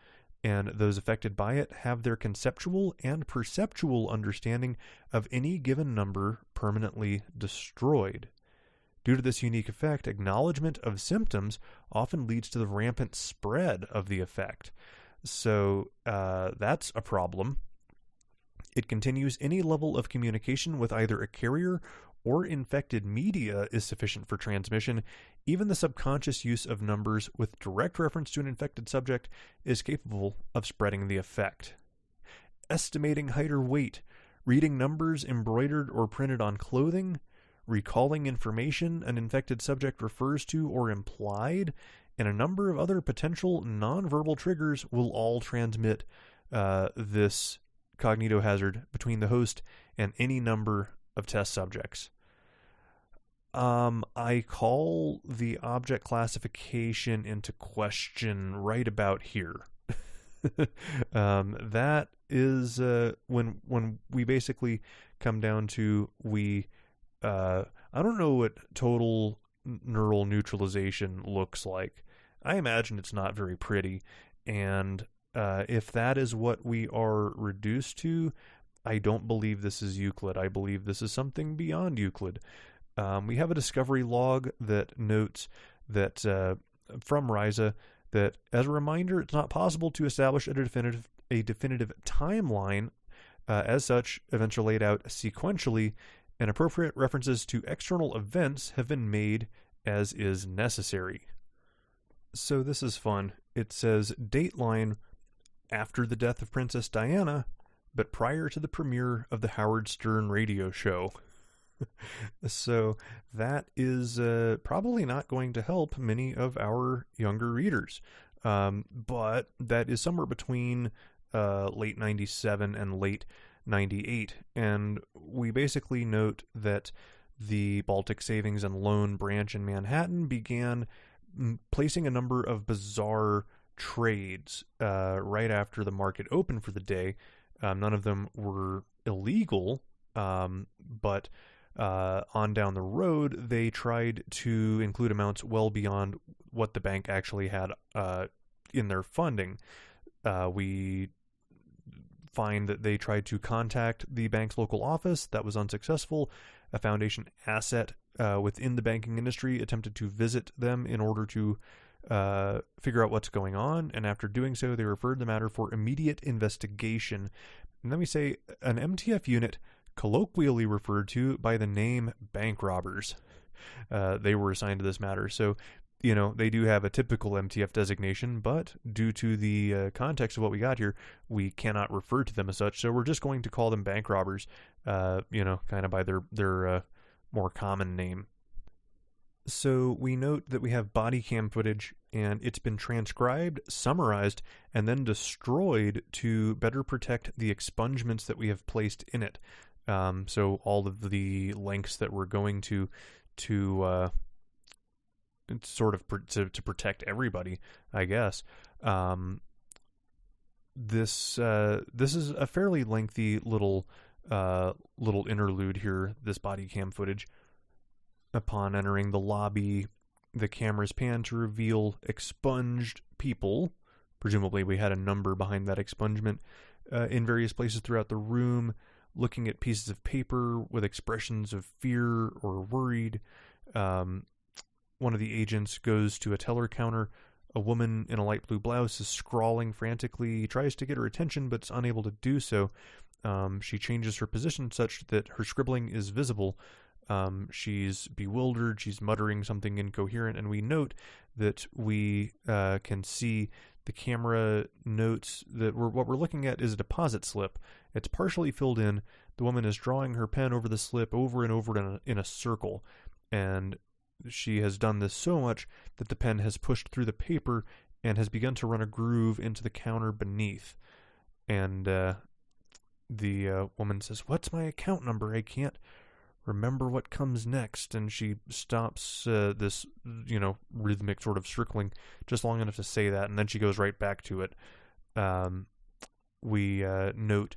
and those affected by it have their conceptual and perceptual understanding of any given number permanently destroyed. Due to this unique effect, acknowledgement of symptoms often leads to the rampant spread of the effect. So that's a problem. It continues any level of communication with either a carrier or infected media is sufficient for transmission, even the subconscious use of numbers with direct reference to an infected subject is capable of spreading the effect. Estimating height or weight, reading numbers embroidered or printed on clothing, recalling information an infected subject refers to or implied, and a number of other potential nonverbal triggers will all transmit this cognitohazard between the host and any number of test subjects. I call the object classification into question right about here. That is when we basically come down to I don't know what total neural neutralization looks like. I imagine it's not very pretty, and if that is what we are reduced to, I don't believe this is Euclid. I believe this is something beyond Euclid. We have a discovery log that notes that from RISA that, as a reminder, it's not possible to establish a definitive timeline. As such, events are laid out sequentially, and appropriate references to external events have been made as is necessary. So this is fun. It says Dateline after the death of Princess Diana, but prior to the premiere of the Howard Stern radio show. So that is probably not going to help many of our younger readers. But that is somewhere between late 97 and late 98. And we basically note that the Baltic Savings and Loan branch in Manhattan began placing a number of bizarre trades right after the market opened for the day. None of them were illegal, but on down the road, they tried to include amounts well beyond what the bank actually had in their funding. We find that they tried to contact the bank's local office. That was unsuccessful. A foundation asset within the banking industry attempted to visit them in order to figure out what's going on, and after doing so, they referred the matter for immediate investigation. And let me say, an MTF unit colloquially referred to by the name bank robbers. They were assigned to this matter. So, they do have a typical MTF designation, but due to the context of what we got here, we cannot refer to them as such. So we're just going to call them bank robbers, kind of by their more common name. So we note that we have body cam footage, and it's been transcribed, summarized, and then destroyed to better protect the expungements that we have placed in it. So all of the links that we're going to sort of to protect everybody, I guess. This is a fairly lengthy little interlude here. This body cam footage. Upon entering the lobby, the cameras pan to reveal expunged people. Presumably, we had a number behind that expungement in various places throughout the room, looking at pieces of paper with expressions of fear or worried. One of the agents goes to a teller counter. A woman in a light blue blouse is scrawling frantically. He tries to get her attention, but is unable to do so. She changes her position such that her scribbling is visible. She's bewildered. She's muttering something incoherent, and we note that we can see the camera notes that what we're looking at is a deposit slip. It's partially filled in. The woman is drawing her pen over the slip over and over in a circle, and she has done this so much that the pen has pushed through the paper and has begun to run a groove into the counter beneath. And the woman says, "What's my account number? I can't remember what comes next." And she stops this, rhythmic sort of circling just long enough to say that, and then she goes right back to it. We note,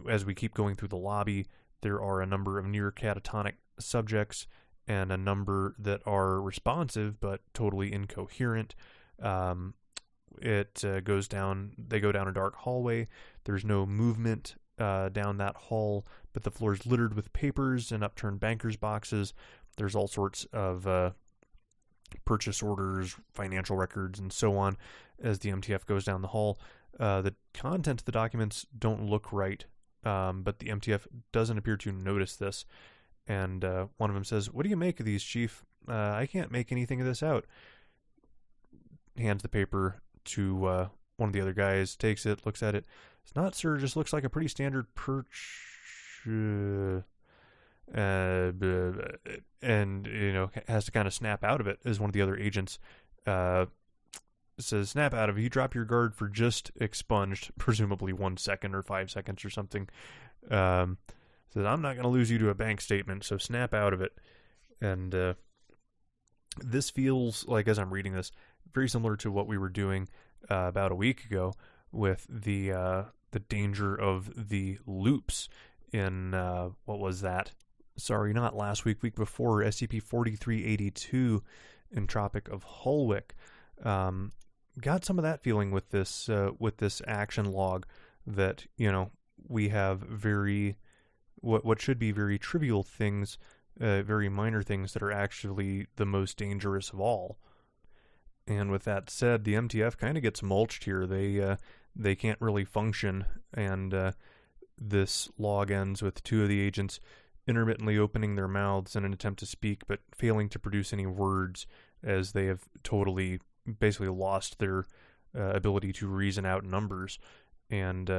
as we keep going through the lobby, there are a number of near catatonic subjects and a number that are responsive but totally incoherent. They go down a dark hallway. There's no movement down that hall, but the floor is littered with papers and upturned bankers' boxes. There's all sorts of purchase orders, financial records, and so on as the MTF goes down the hall. The content of the documents don't look right, but the MTF doesn't appear to notice this. And one of them says, "What do you make of these, Chief? I can't make anything of this out." Hands the paper to one of the other guys, takes it, looks at it. "It's not, sir, just looks like a pretty standard perch." And, has to kind of snap out of it as one of the other agents says, "Snap out of it. You drop your guard for just expunged," presumably 1 second or 5 seconds or something. Says, "I'm not going to lose you to a bank statement, so snap out of it." And this feels like, as I'm reading this, very similar to what we were doing about a week ago with the danger of the loops in, what was that? Sorry, not last week, week before, SCP-4382 in Tropic of Holwick. Got some of that feeling with this action log that, we have what should be very trivial things, very minor things that are actually the most dangerous of all. And with that said, the MTF kind of gets mulched here. They can't really function, and this log ends with 2 of the agents intermittently opening their mouths in an attempt to speak, but failing to produce any words, as they have totally, basically lost their ability to reason out numbers, and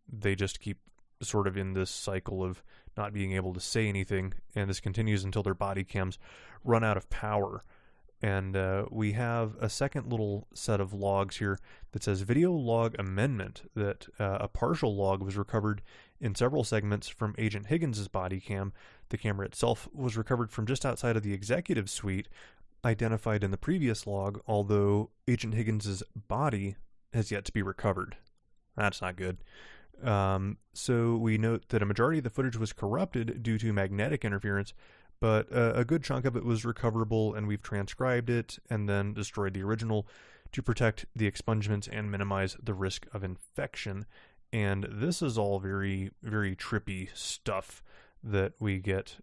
they just keep sort of in this cycle of not being able to say anything, and this continues until their body cams run out of power. And we have a second little set of logs here that says video log amendment, that a partial log was recovered in several segments from Agent Higgins' body cam. The camera itself was recovered from just outside of the executive suite, identified in the previous log, although Agent Higgins' body has yet to be recovered. That's not good. So we note that a majority of the footage was corrupted due to magnetic interference, but a good chunk of it was recoverable, and we've transcribed it and then destroyed the original to protect the expungements and minimize the risk of infection. And this is all very, very trippy stuff that we get.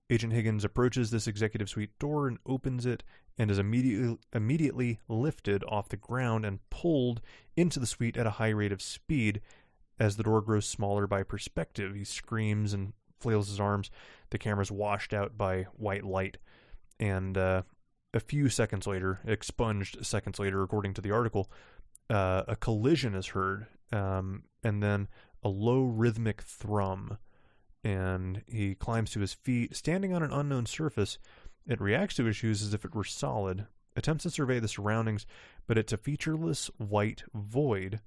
Agent Higgins approaches this executive suite door and opens it, and is immediately lifted off the ground and pulled into the suite at a high rate of speed. As the door grows smaller by perspective, he screams and flails his arms. The camera's washed out by white light, and a few seconds later, expunged seconds later, according to the article, a collision is heard, and then a low rhythmic thrum, and he climbs to his feet. Standing on an unknown surface, it reacts to his shoes as if it were solid, attempts to survey the surroundings, but it's a featureless white void,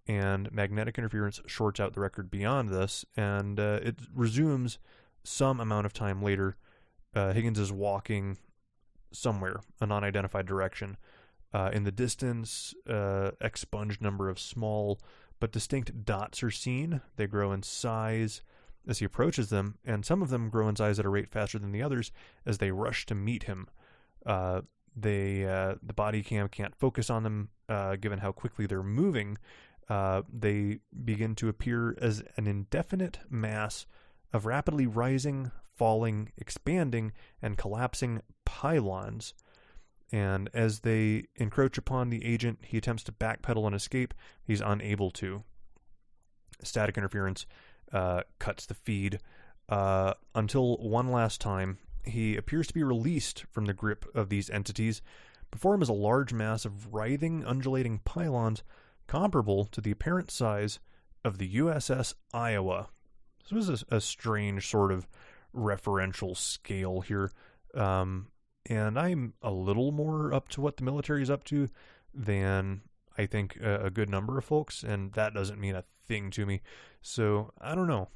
and magnetic interference shorts out the record beyond this, and it resumes some amount of time later. Higgins is walking somewhere, a non-identified direction. In the distance, expunged number of small but distinct dots are seen. They grow in size as he approaches them, and some of them grow in size at a rate faster than the others as they rush to meet him. The body cam can't focus on them, given how quickly they're moving. They begin to appear as an indefinite mass of rapidly rising, falling, expanding, and collapsing pylons. And as they encroach upon the agent, he attempts to backpedal and escape. He's unable to. Static interference cuts the feed until one last time he appears to be released from the grip of these entities. Before him is a large mass of writhing, undulating pylons comparable to the apparent size of the USS Iowa. This was a strange sort of referential scale here. And I'm a little more up to what the military is up to than I think a good number of folks, and that doesn't mean a thing to me. So I don't know.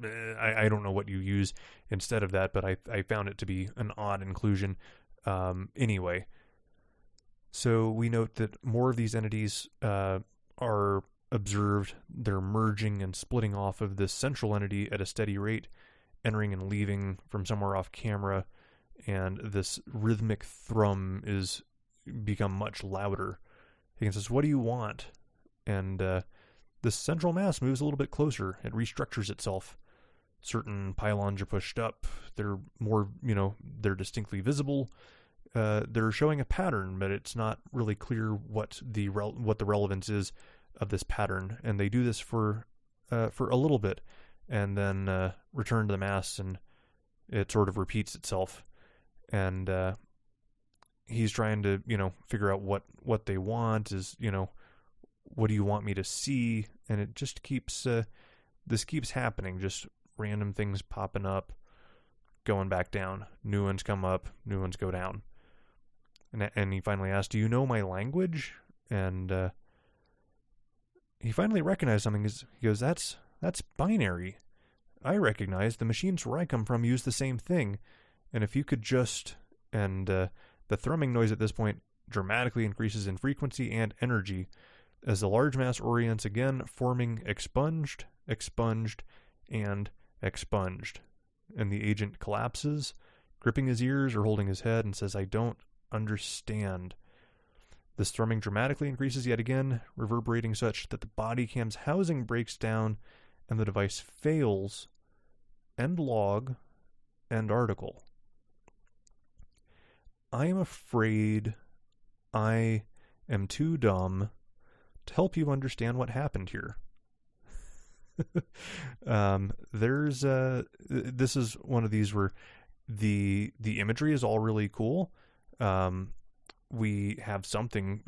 I don't know what you use instead of that, but I found it to be an odd inclusion anyway. So we note that more of these entities are observed. They're merging and splitting off of this central entity at a steady rate, entering and leaving from somewhere off camera, and this rhythmic thrum is become much louder. Higgins says, "What do you want?" And this central mass moves a little bit closer. It restructures itself. Certain pylons are pushed up. They're more, they're distinctly visible. They're showing a pattern, but it's not really clear what the relevance is of this pattern. And they do this for a little bit, and then return to the mass and it sort of repeats itself. And he's trying to, figure out what they want is, what do you want me to see? And it just keeps, this keeps happening. Just random things popping up, going back down. New ones come up, new ones go down. And he finally asks, do you know my language? And he finally recognized something. He goes, that's binary. I recognize the machines where I come from use the same thing. And if you could just... And the thrumming noise at this point dramatically increases in frequency and energy as the large mass orients again, forming expunged, expunged, and expunged. And the agent collapses, gripping his ears or holding his head, and says, I don't understand. This thrumming dramatically increases yet again, reverberating such that the body cam's housing breaks down and the device fails. End log, end article. I am afraid I am too dumb to help you understand what happened here. This is one of these where the imagery is all really cool. We have something,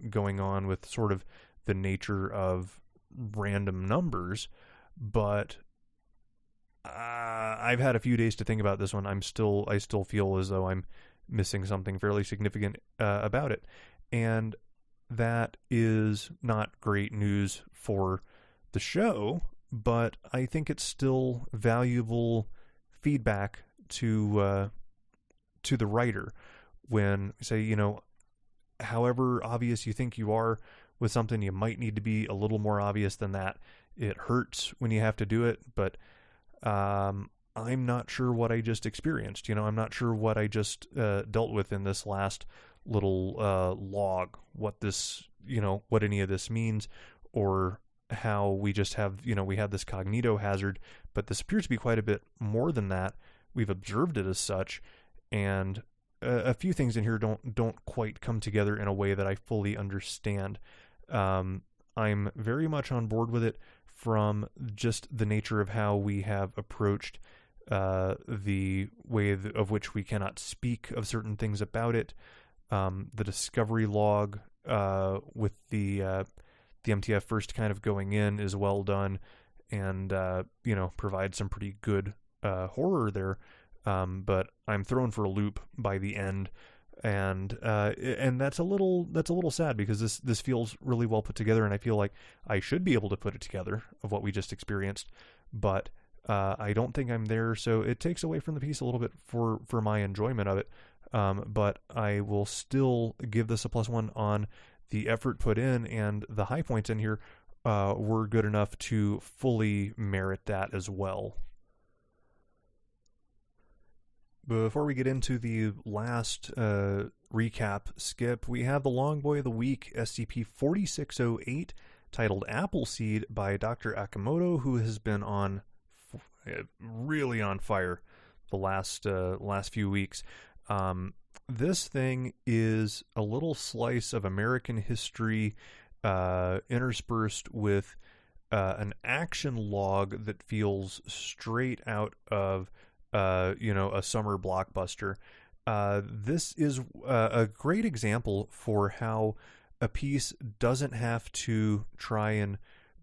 going on with sort of the nature of random numbers, but I've had a few days to think about this one. I still feel as though I'm missing something fairly significant about it, and that is not great news for the show, but I think it's still valuable feedback to the writer when, say, however obvious you think you are with something, you might need to be a little more obvious than that. It hurts when you have to do it, but I'm not sure what I just experienced. I'm not sure what I just dealt with in this last little log, what this, what any of this means, or how we just have, we have this cognito hazard, but this appears to be quite a bit more than that. We've observed it as such, and a few things in here don't quite come together in a way that I fully understand. I'm very much on board with it from just the nature of how we have approached the way of which we cannot speak of certain things about it. The discovery log with the MTF first kind of going in is well done, and provides some pretty good horror there. But I'm thrown for a loop by the end, and that's a little sad because this feels really well put together, and I feel like I should be able to put it together of what we just experienced, but I don't think I'm there, so it takes away from the piece a little bit for my enjoyment of it. But I will still give this a +1 on the effort put in, and the high points in here were good enough to fully merit that as well. Before we get into the last recap skip, we have the Long Boy of the Week, SCP-4608, titled Appleseed by Dr. Akimoto, who has been on really on fire the last few weeks. This thing is a little slice of American history interspersed with an action log that feels straight out of a summer blockbuster. This is a great example for how a piece doesn't have to try and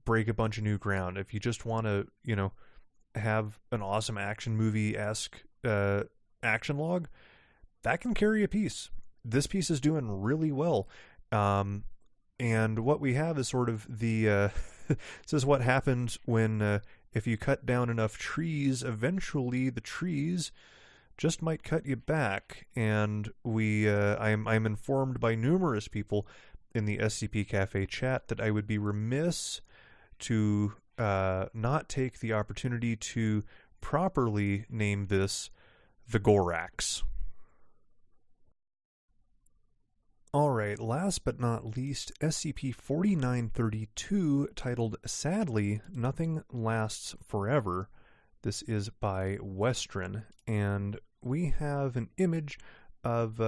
break a bunch of new ground. If you just want to, have an awesome action movie-esque action log, that can carry a piece. This piece is doing really well. And what we have is sort of the this is what happens when if you cut down enough trees, eventually the trees just might cut you back. And I'm informed by numerous people in the SCP Cafe chat that I would be remiss to not take the opportunity to properly name this the Gorax. Alright, last but not least, SCP-4932, titled Sadly, Nothing Lasts Forever. This is by Western, and we have an image of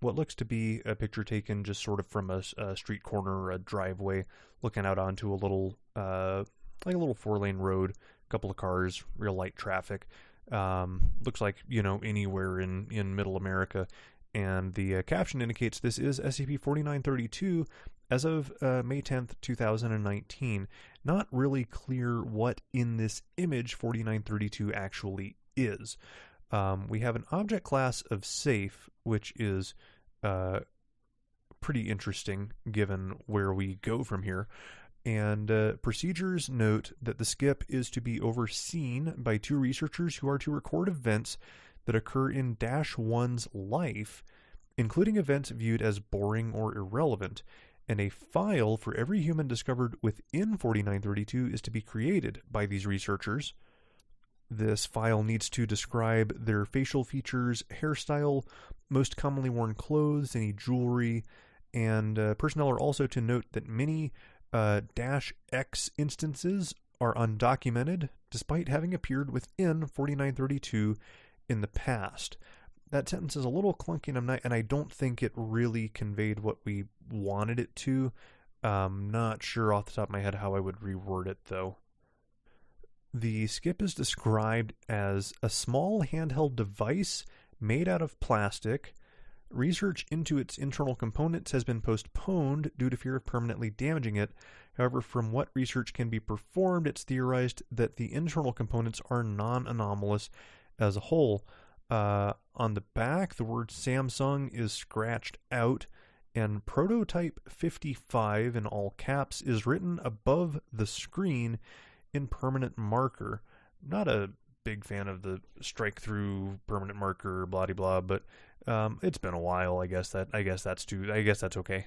what looks to be a picture taken just sort of from a street corner or a driveway, looking out onto a little, like a little 4-lane road, a couple of cars, real light traffic. Looks like, anywhere in Middle America. And the caption indicates this is SCP-4932 as of May 10th, 2019. Not really clear what in this image 4932 actually is. We have an object class of safe, which is pretty interesting given where we go from here. And procedures note that the skip is to be overseen by 2 researchers who are to record events that occur in -1's life, including events viewed as boring or irrelevant, and a file for every human discovered within 4932 is to be created by these researchers. This file needs to describe their facial features, hairstyle, most commonly worn clothes, any jewelry, and personnel are also to note that many -X instances are undocumented, despite having appeared within 4932 in the past. That sentence is a little clunky, and I don't think it really conveyed what we wanted it to. Not sure off the top of my head how I would reword it, though. The skip is described as a small handheld device made out of plastic. Research into its internal components has been postponed due to fear of permanently damaging it. However, from what research can be performed, it's theorized that the internal components are non-anomalous as a whole. On the back, the word Samsung is scratched out, and Prototype 55 in all caps is written above the screen in permanent marker. Not a big fan of the strike through permanent marker blah blah, but it's been a while. I guess that's okay.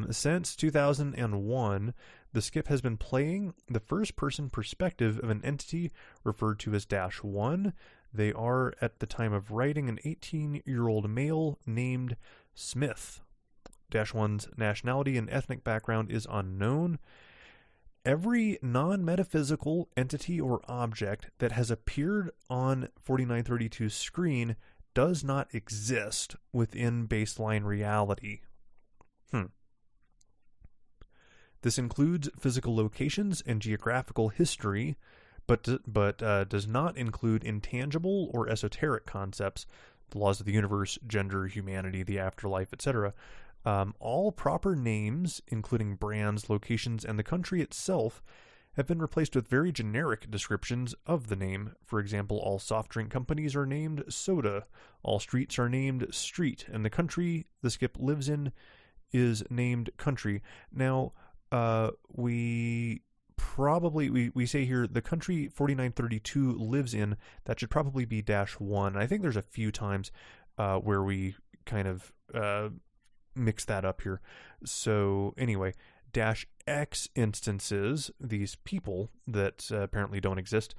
Since 2001, the skip has been playing the first-person perspective of an entity referred to as -1. They are, at the time of writing, an 18-year-old male named Smith. -1's nationality and ethnic background is unknown. Every non-metaphysical entity or object that has appeared on 4932's screen does not exist within baseline reality. This includes physical locations and geographical history, but does not include intangible or esoteric concepts, the laws of the universe, gender, humanity, the afterlife, etc. All proper names, including brands, locations, and the country itself, have been replaced with very generic descriptions of the name. For example, all soft drink companies are named Soda, all streets are named Street, and the country the skip lives in is named Country. Now, we say here the country 4932 lives in, that should probably be -1. I think there's a few times where we kind of mix that up here. So anyway, -X instances, these people that apparently don't exist,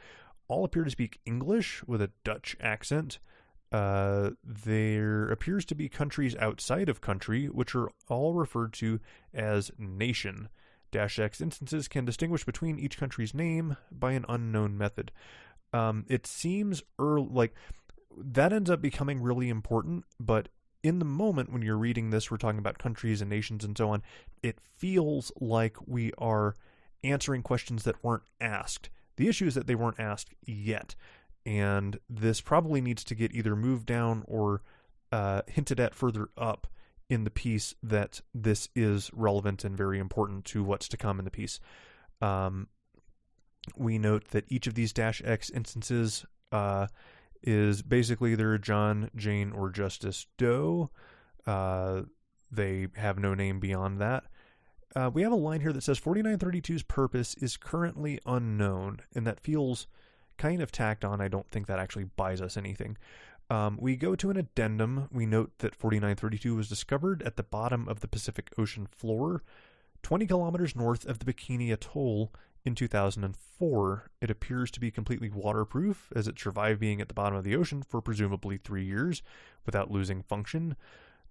all appear to speak English with a Dutch accent. There appears to be countries outside of country, which are all referred to as nation. -X instances can distinguish between each country's name by an unknown method. It seems like that ends up becoming really important, but in the moment when you're reading this, we're talking about countries and nations and so on, it feels like we are answering questions that weren't asked. The issue is that they weren't asked yet, and this probably needs to get either moved down or hinted at further up in the piece that this is relevant and very important to what's to come in the piece. We note that each of these -X instances is basically either John, Jane, or Justice Doe. They have no name beyond that. We have a line here that says 4932's purpose is currently unknown, and that feels kind of tacked on. I don't think that actually buys us anything. We go to an addendum. We note that 4932 was discovered at the bottom of the Pacific Ocean floor, 20 kilometers north of the Bikini Atoll in 2004. It appears to be completely waterproof, as it survived being at the bottom of the ocean for presumably 3 years without losing function.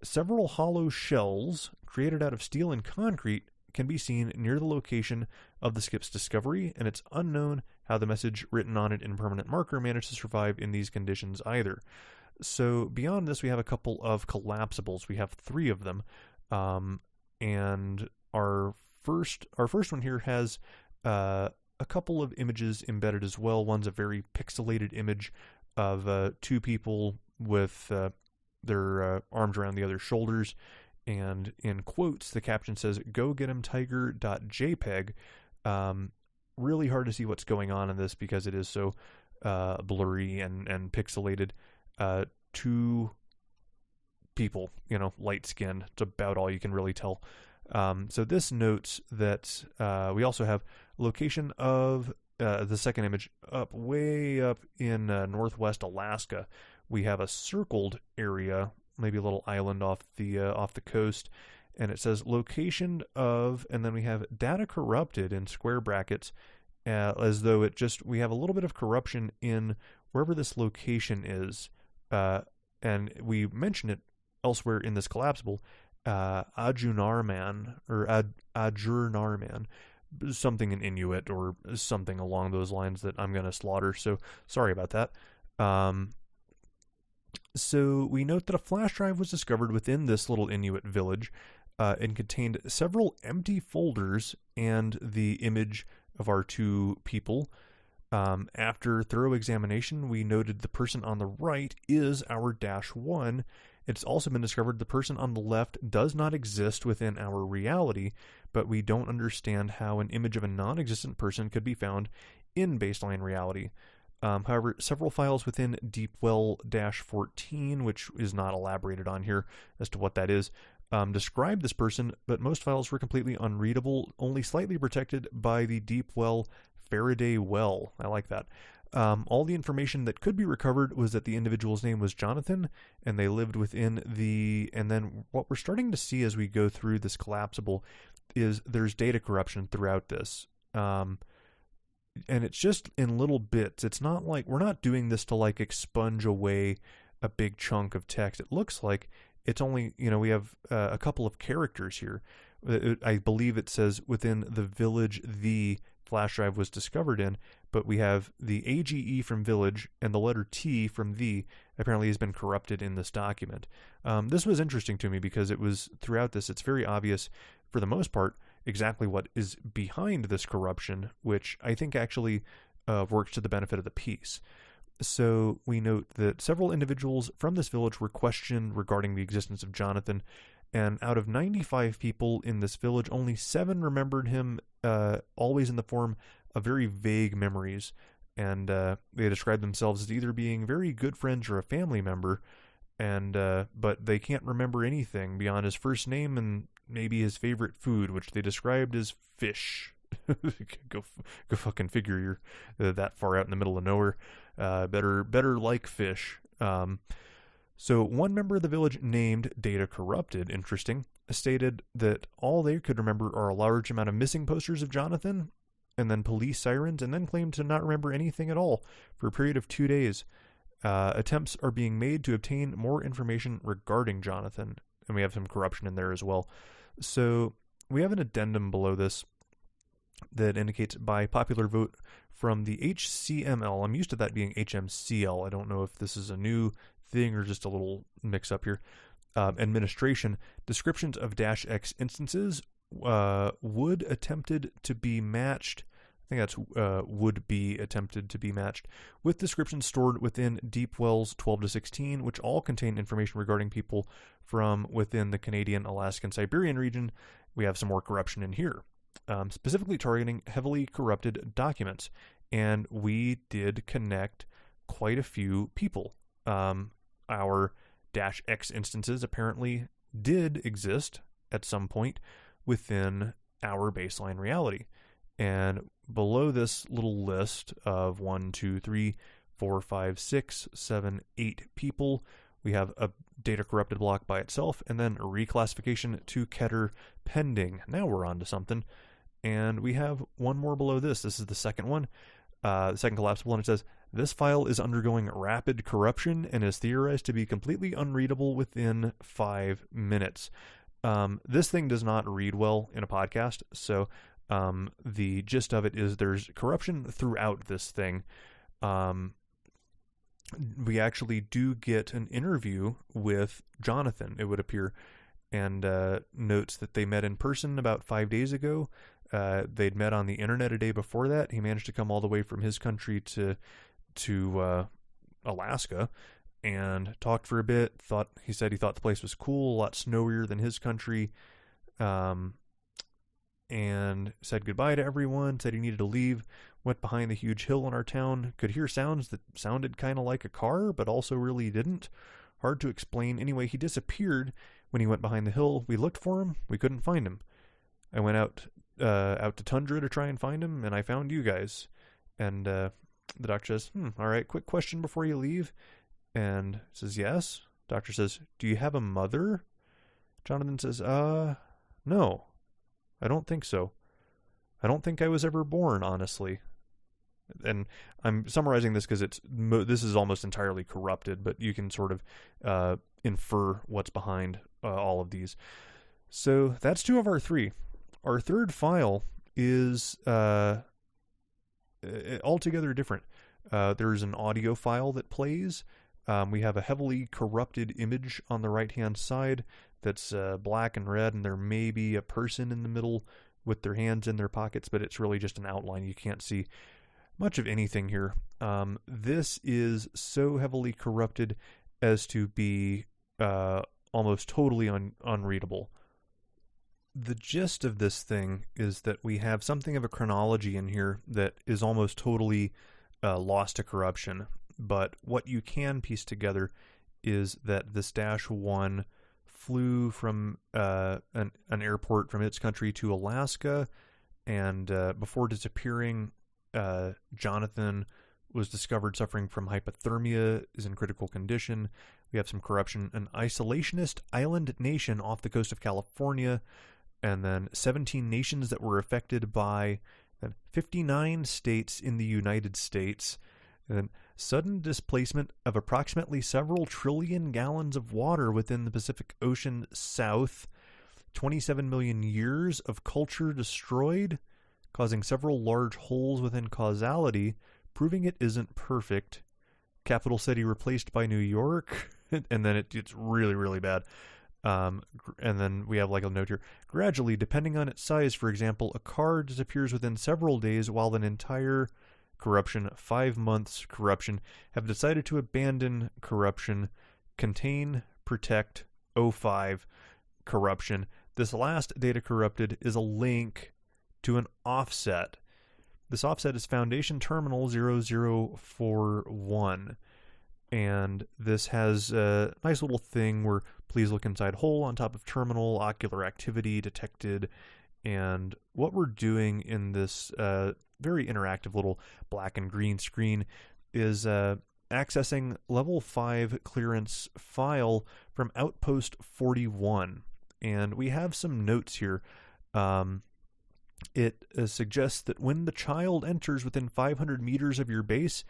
Several hollow shells created out of steel and concrete can be seen near the location of the skip's discovery, and it's unknown how the message written on it in permanent marker managed to survive in these conditions either. So beyond this, we have a couple of collapsibles. We have 3 of them, and our first one here has a a couple of images embedded as well. One's a very pixelated image of two people with their arms around the other's shoulders, and in quotes the caption says "Go get him tiger.jpg." Really hard to see what's going on in this because it is so blurry and pixelated. Two people, light skinned. It's about all you can really tell. So this notes that we also have location of the second image way up in northwest Alaska. We have a circled area, maybe a little island off the coast, and it says location of, and then we have data corrupted in square brackets, as though we have a little bit of corruption in wherever this location is, and we mention it elsewhere in this collapsible. Ajunarman or Ajurnarman, something in Inuit or something along those lines that I'm going to slaughter, so sorry about that. So we note that a flash drive was discovered within this little Inuit village and contained several empty folders and the image of our two people. After thorough examination, we noted the person on the right is our -1. It's also been discovered the person on the left does not exist within our reality, but we don't understand how an image of a non-existent person could be found in baseline reality. However, several files within Deepwell-14, which is not elaborated on here as to what that is, describe this person, but most files were completely unreadable, only slightly protected by the Deepwell Faraday well. I like that. All the information that could be recovered was that the individual's name was Jonathan, and they lived within and then what we're starting to see as we go through this collapsible is there's data corruption throughout this. And it's just in little bits. It's not like we're not doing this to expunge away a big chunk of text. It looks like it's only, we have a couple of characters here. I believe it says within the village the flash drive was discovered in, but we have the AGE from village and the letter T from the apparently has been corrupted in this document. This was interesting to me because it was throughout this, it's very obvious for the most part exactly what is behind this corruption, which I think actually works to the benefit of the piece. So we note that several individuals from this village were questioned regarding the existence of Jonathan, and out of 95 people in this village, only 7 remembered him always in the form of very vague memories, and they described themselves as either being very good friends or a family member, and but they can't remember anything beyond his first name and maybe his favorite food, which they described as fish. go fucking figure. You're that far out in the middle of nowhere. Better like fish. So one member of the village named Data Corrupted, interesting, stated that all they could remember are a large amount of missing posters of Jonathan and then police sirens, and then claimed to not remember anything at all for a period of 2 days. Attempts are being made to obtain more information regarding Jonathan, and we have some corruption in there as well. So we have an addendum below this that indicates by popular vote from the HCML. I'm used to that being HMCL. I don't know if this is a new thing or just a little mix up here. Administration, descriptions of -X instances would attempted to be matched. I think that's would be attempted to be matched with descriptions stored within Deepwell's 12 to 16, which all contain information regarding people from within the Canadian, Alaskan, Siberian region. We have some more corruption in here, specifically targeting heavily corrupted documents, and we did connect quite a few people. Our -X instances apparently did exist at some point within our baseline reality. And below this little list of 1, 2, 3, 4, 5, 6, 7, 8 people, we have a data corrupted block by itself, and then a reclassification to Keter pending. Now we're on to something. And we have one more below this. This is the second one. The second collapsible, and it says, this file is undergoing rapid corruption and is theorized to be completely unreadable within 5 minutes. This thing does not read well in a podcast, so the gist of it is there's corruption throughout this thing. We actually do get an interview with Jonathan, it would appear, and notes that they met in person about 5 days ago. They'd met on the internet a day before that. He managed to come all the way from his country to Alaska and talked for a bit. He said he thought the place was cool, a lot snowier than his country, and said goodbye to everyone, said he needed to leave, went behind the huge hill in our town, could hear sounds that sounded kind of like a car, but also really didn't. Hard to explain. Anyway, he disappeared when he went behind the hill. We looked for him. We couldn't find him. I went out to Tundra to try and find him, and I found you guys. And the doctor says, all right, quick question before you leave. And says, yes. Doctor says, do you have a mother? Jonathan says, no, I don't think so. I don't think I was ever born, honestly. And I'm summarizing this because this is almost entirely corrupted, but you can sort of infer what's behind all of these. So that's 2 of our 3. Our third file is altogether different. There's an audio file that plays. We have a heavily corrupted image on the right-hand side that's black and red, and there may be a person in the middle with their hands in their pockets, but it's really just an outline. You can't see much of anything here. This is so heavily corrupted as to be almost totally unreadable. The gist of this thing is that we have something of a chronology in here that is almost totally lost to corruption. But what you can piece together is that this -1 flew from an airport from its country to Alaska, and before disappearing, Jonathan was discovered suffering from hypothermia, is in critical condition. We have some corruption. An isolationist island nation off the coast of California, and then 17 nations that were affected by 59 states in the United States, and sudden displacement of approximately several trillion gallons of water within the Pacific Ocean South, 27 million years of culture destroyed, causing several large holes within causality, proving it isn't perfect. Capital city replaced by New York, and then it's really, really bad. And then we have like a note here. Gradually, depending on its size, for example, a car disappears within several days, while an entire corruption, 5 months corruption, have decided to abandon corruption, contain, protect, 05 corruption. This last data corrupted is a link to an offset. This offset is Foundation Terminal 0041. And this has a nice little thing where please look inside hole on top of terminal, ocular activity detected. And what we're doing in this very interactive little black and green screen is accessing level 5 clearance file from Outpost 41. And we have some notes here. It suggests that when the child enters within 500 meters of your base,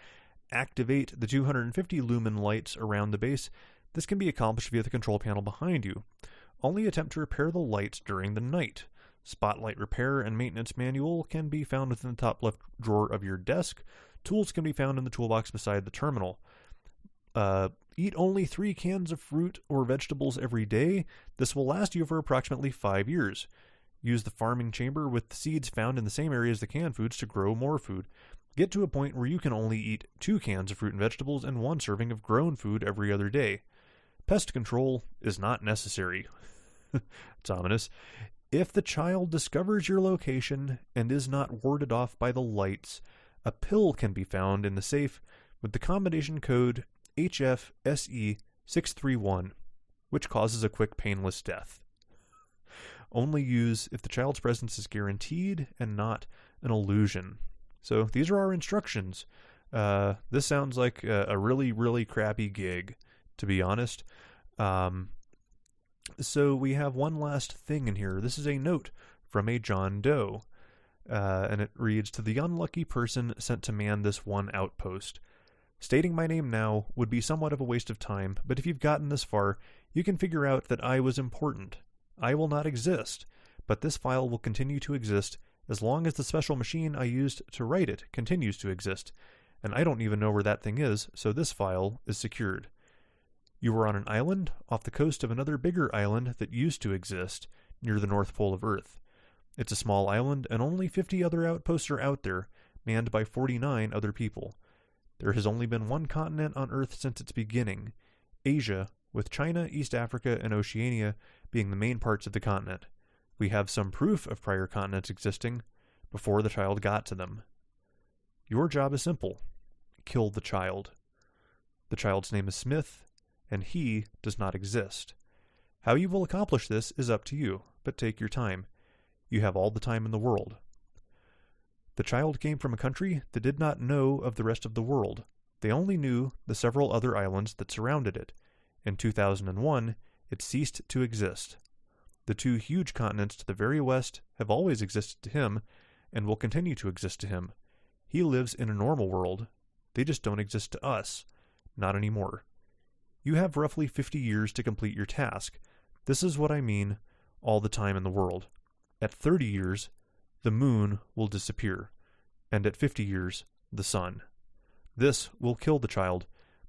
activate the 250 lumen lights around the base. This can be accomplished via the control panel behind you. Only attempt to repair the lights during the night. Spotlight repair and maintenance manual can be found within the top left drawer of your desk. Tools can be found in the toolbox beside the terminal. Eat only 3 cans of fruit or vegetables every day. This will last you for approximately 5 years. Use the farming chamber with the seeds found in the same area as the canned foods to grow more food. Get to a point where you can only eat 2 cans of fruit and vegetables and 1 serving of grown food every other day. Pest control is not necessary. It's ominous. If the child discovers your location and is not warded off by the lights, a pill can be found in the safe with the combination code HFSE631, which causes a quick, painless death. Only use if the child's presence is guaranteed and not an illusion. So these are our instructions. This sounds like a really, really crappy gig, to be honest. So we have one last thing in here. This is a note from a John Doe. And it reads, to the unlucky person sent to man this one outpost. Stating my name now would be somewhat of a waste of time, but if you've gotten this far, you can figure out that I was important. I will not exist, but this file will continue to exist as long as the special machine I used to write it continues to exist, and I don't even know where that thing is, so this file is secured. You were on an island off the coast of another bigger island that used to exist near the North Pole of Earth. It's a small island, and only 50 other outposts are out there, manned by 49 other people. There has only been one continent on Earth since its beginning, Asia, with China, East Africa, and Oceania being the main parts of the continent. We have some proof of prior continents existing before the child got to them. Your job is simple. Kill the child. The child's name is Smith, and he does not exist. How you will accomplish this is up to you, but take your time. You have all the time in the world. The child came from a country that did not know of the rest of the world. They only knew the several other islands that surrounded it. In 2001, it ceased to exist. The two huge continents to the very west have always existed to him, and will continue to exist to him. He lives in a normal world. They just don't exist to us. Not anymore. You have roughly 50 years to complete your task. This is what I mean, all the time in the world. At 30 years, the moon will disappear, and at 50 years, the sun. This will kill the child,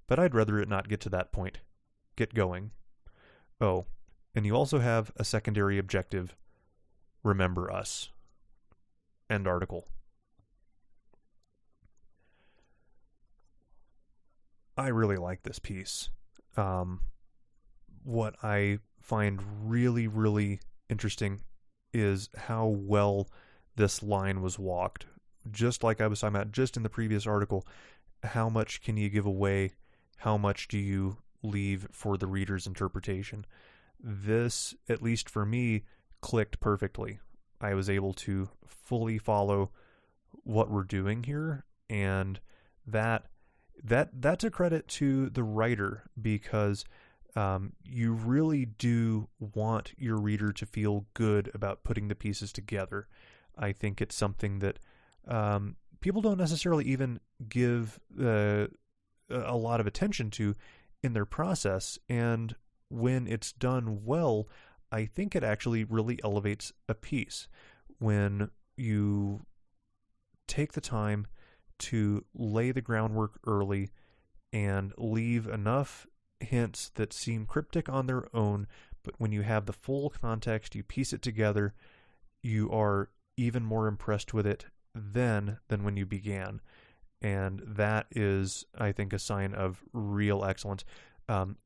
but I'd rather it not get to that point. Get going. Oh, and you also have a secondary objective. Remember us. End article. I really like this piece. What I find really, really interesting is how well this line was walked. Just like I was talking about just in the previous article, how much can you give away? How much do you leave for the reader's interpretation? This, at least for me, clicked perfectly. I was able to fully follow what we're doing here, and that's a credit to the writer, because you really do want your reader to feel good about putting the pieces together. I think it's something that people don't necessarily even give a lot of attention to in their process, and when it's done well, I think it actually really elevates a piece. When you take the time to lay the groundwork early and leave enough hints that seem cryptic on their own, but when you have the full context, you piece it together, you are even more impressed with it than when you began. And that is, I think, a sign of real excellence.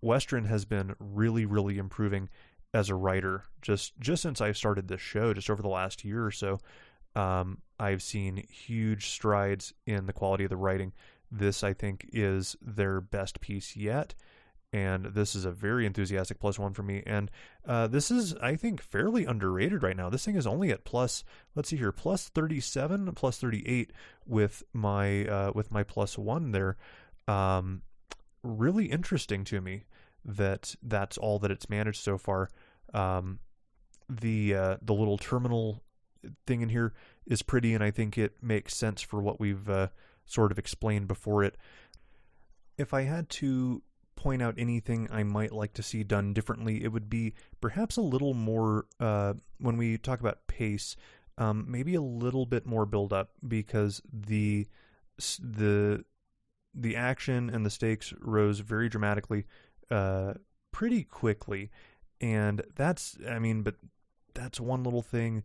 Western has been really, really improving as a writer just since I started this show, just over the last year or so. I've seen huge strides in the quality of the writing. This, I think, is their best piece yet, and this is a very enthusiastic +1 for me. And this is, I think, fairly underrated right now. This thing is only at +37, +38 with my +1 there. Really interesting to me that's all that it's managed so far. The little terminal thing in here is pretty, and I think it makes sense for what we've sort of explained before it. If I had to point out anything I might like to see done differently, it would be perhaps a little more, when we talk about pace, maybe a little bit more build up, because the action and the stakes rose very dramatically pretty quickly, and that's one little thing.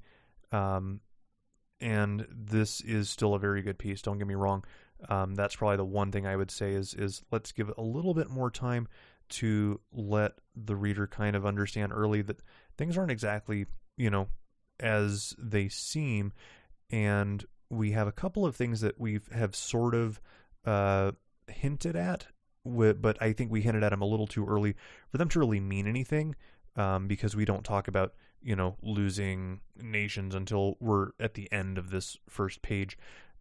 And this is still a very good piece, don't get me wrong. That's probably the one thing I would say is let's give it a little bit more time to let the reader kind of understand early that things aren't exactly, as they seem. And we have a couple of things that we have sort of hinted at, but I think we hinted at them a little too early for them to really mean anything, because we don't talk about losing nations until we're at the end of this first page.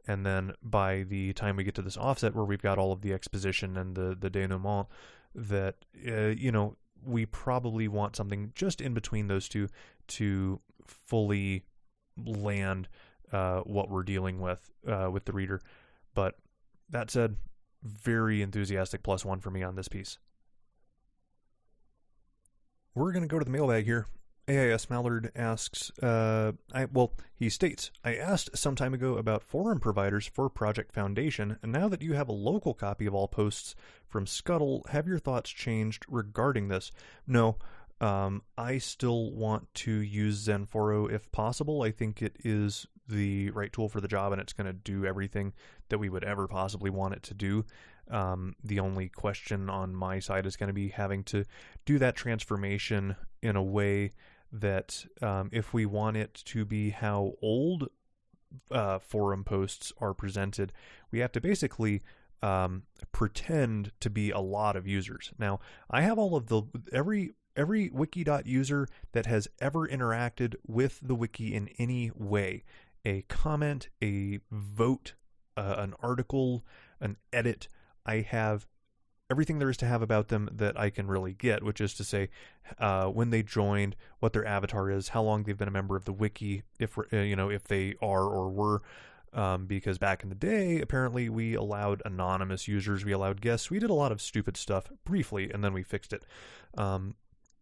And then by the time we get to this offset where we've got all of the exposition and the denouement, that, we probably want something just in between those two to fully land what we're dealing with the reader. But that said, very enthusiastic +1 for me on this piece. We're going to go to the mailbag here. AIS Mallard asks, he states, I asked some time ago about forum providers for Project Foundation, and now that you have a local copy of all posts from Scuttle, have your thoughts changed regarding this? No, I still want to use Zenforo if possible. I think it is the right tool for the job, and it's going to do everything that we would ever possibly want it to do. The only question on my side is going to be having to do that transformation in a way that if we want it to be how old forum posts are presented, we have to basically pretend to be a lot of users. Now, I have all of the every wiki.user that has ever interacted with the wiki in any way, a comment, a vote, an article, an edit. I have everything there is to have about them that I can really get, which is to say when they joined, what their avatar is, how long they've been a member of the wiki, if they are or were. Because back in the day, apparently we allowed anonymous users, we allowed guests, we did a lot of stupid stuff briefly, and then we fixed it.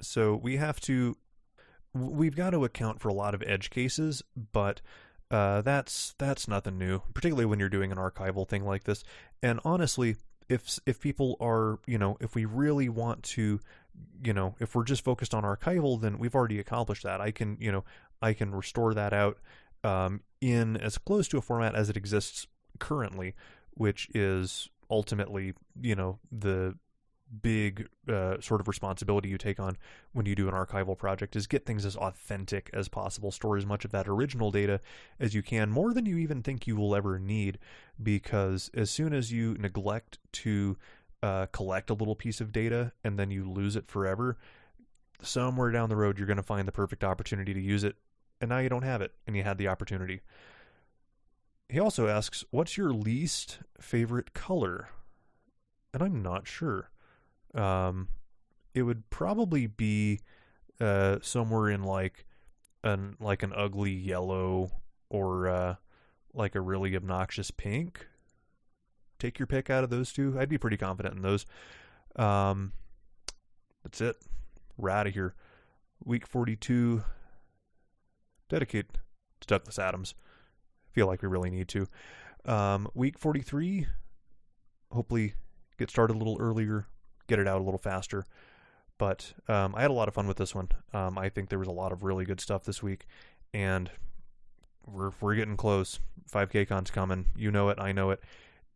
So we've got to account for a lot of edge cases, but that's nothing new, particularly when you're doing an archival thing like this. And honestly, if people are, if we really want to, if we're just focused on archival, then we've already accomplished that. I can restore that out in as close to a format as it exists currently, which is ultimately, the big sort of responsibility you take on when you do an archival project is get things as authentic as possible, store as much of that original data as you can, more than you even think you will ever need, because as soon as you neglect to collect a little piece of data and then you lose it forever, somewhere down the road you're going to find the perfect opportunity to use it, and now you don't have it, and you had the opportunity. He also asks, what's your least favorite color? And I'm not sure. It would probably be somewhere in like an ugly yellow or like a really obnoxious pink. Take your pick out of those two. I'd be pretty confident in those. That's it. We're out of here. Week 42. Dedicate to Douglas Adams. Feel like we really need to. Week 43. Hopefully get started a little earlier. Get it out a little faster. But I had a lot of fun with this one. I think there was a lot of really good stuff this week, and we're getting close. 5K Con's coming. You know it. I know it.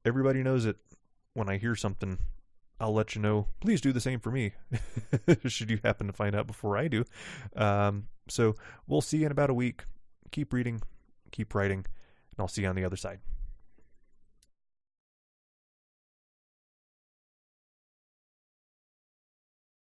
Everybody knows it. When I hear something, I'll let you know. Please do the same for me, should you happen to find out before I do. So we'll see you in about a week. Keep reading, keep writing, and I'll see you on the other side.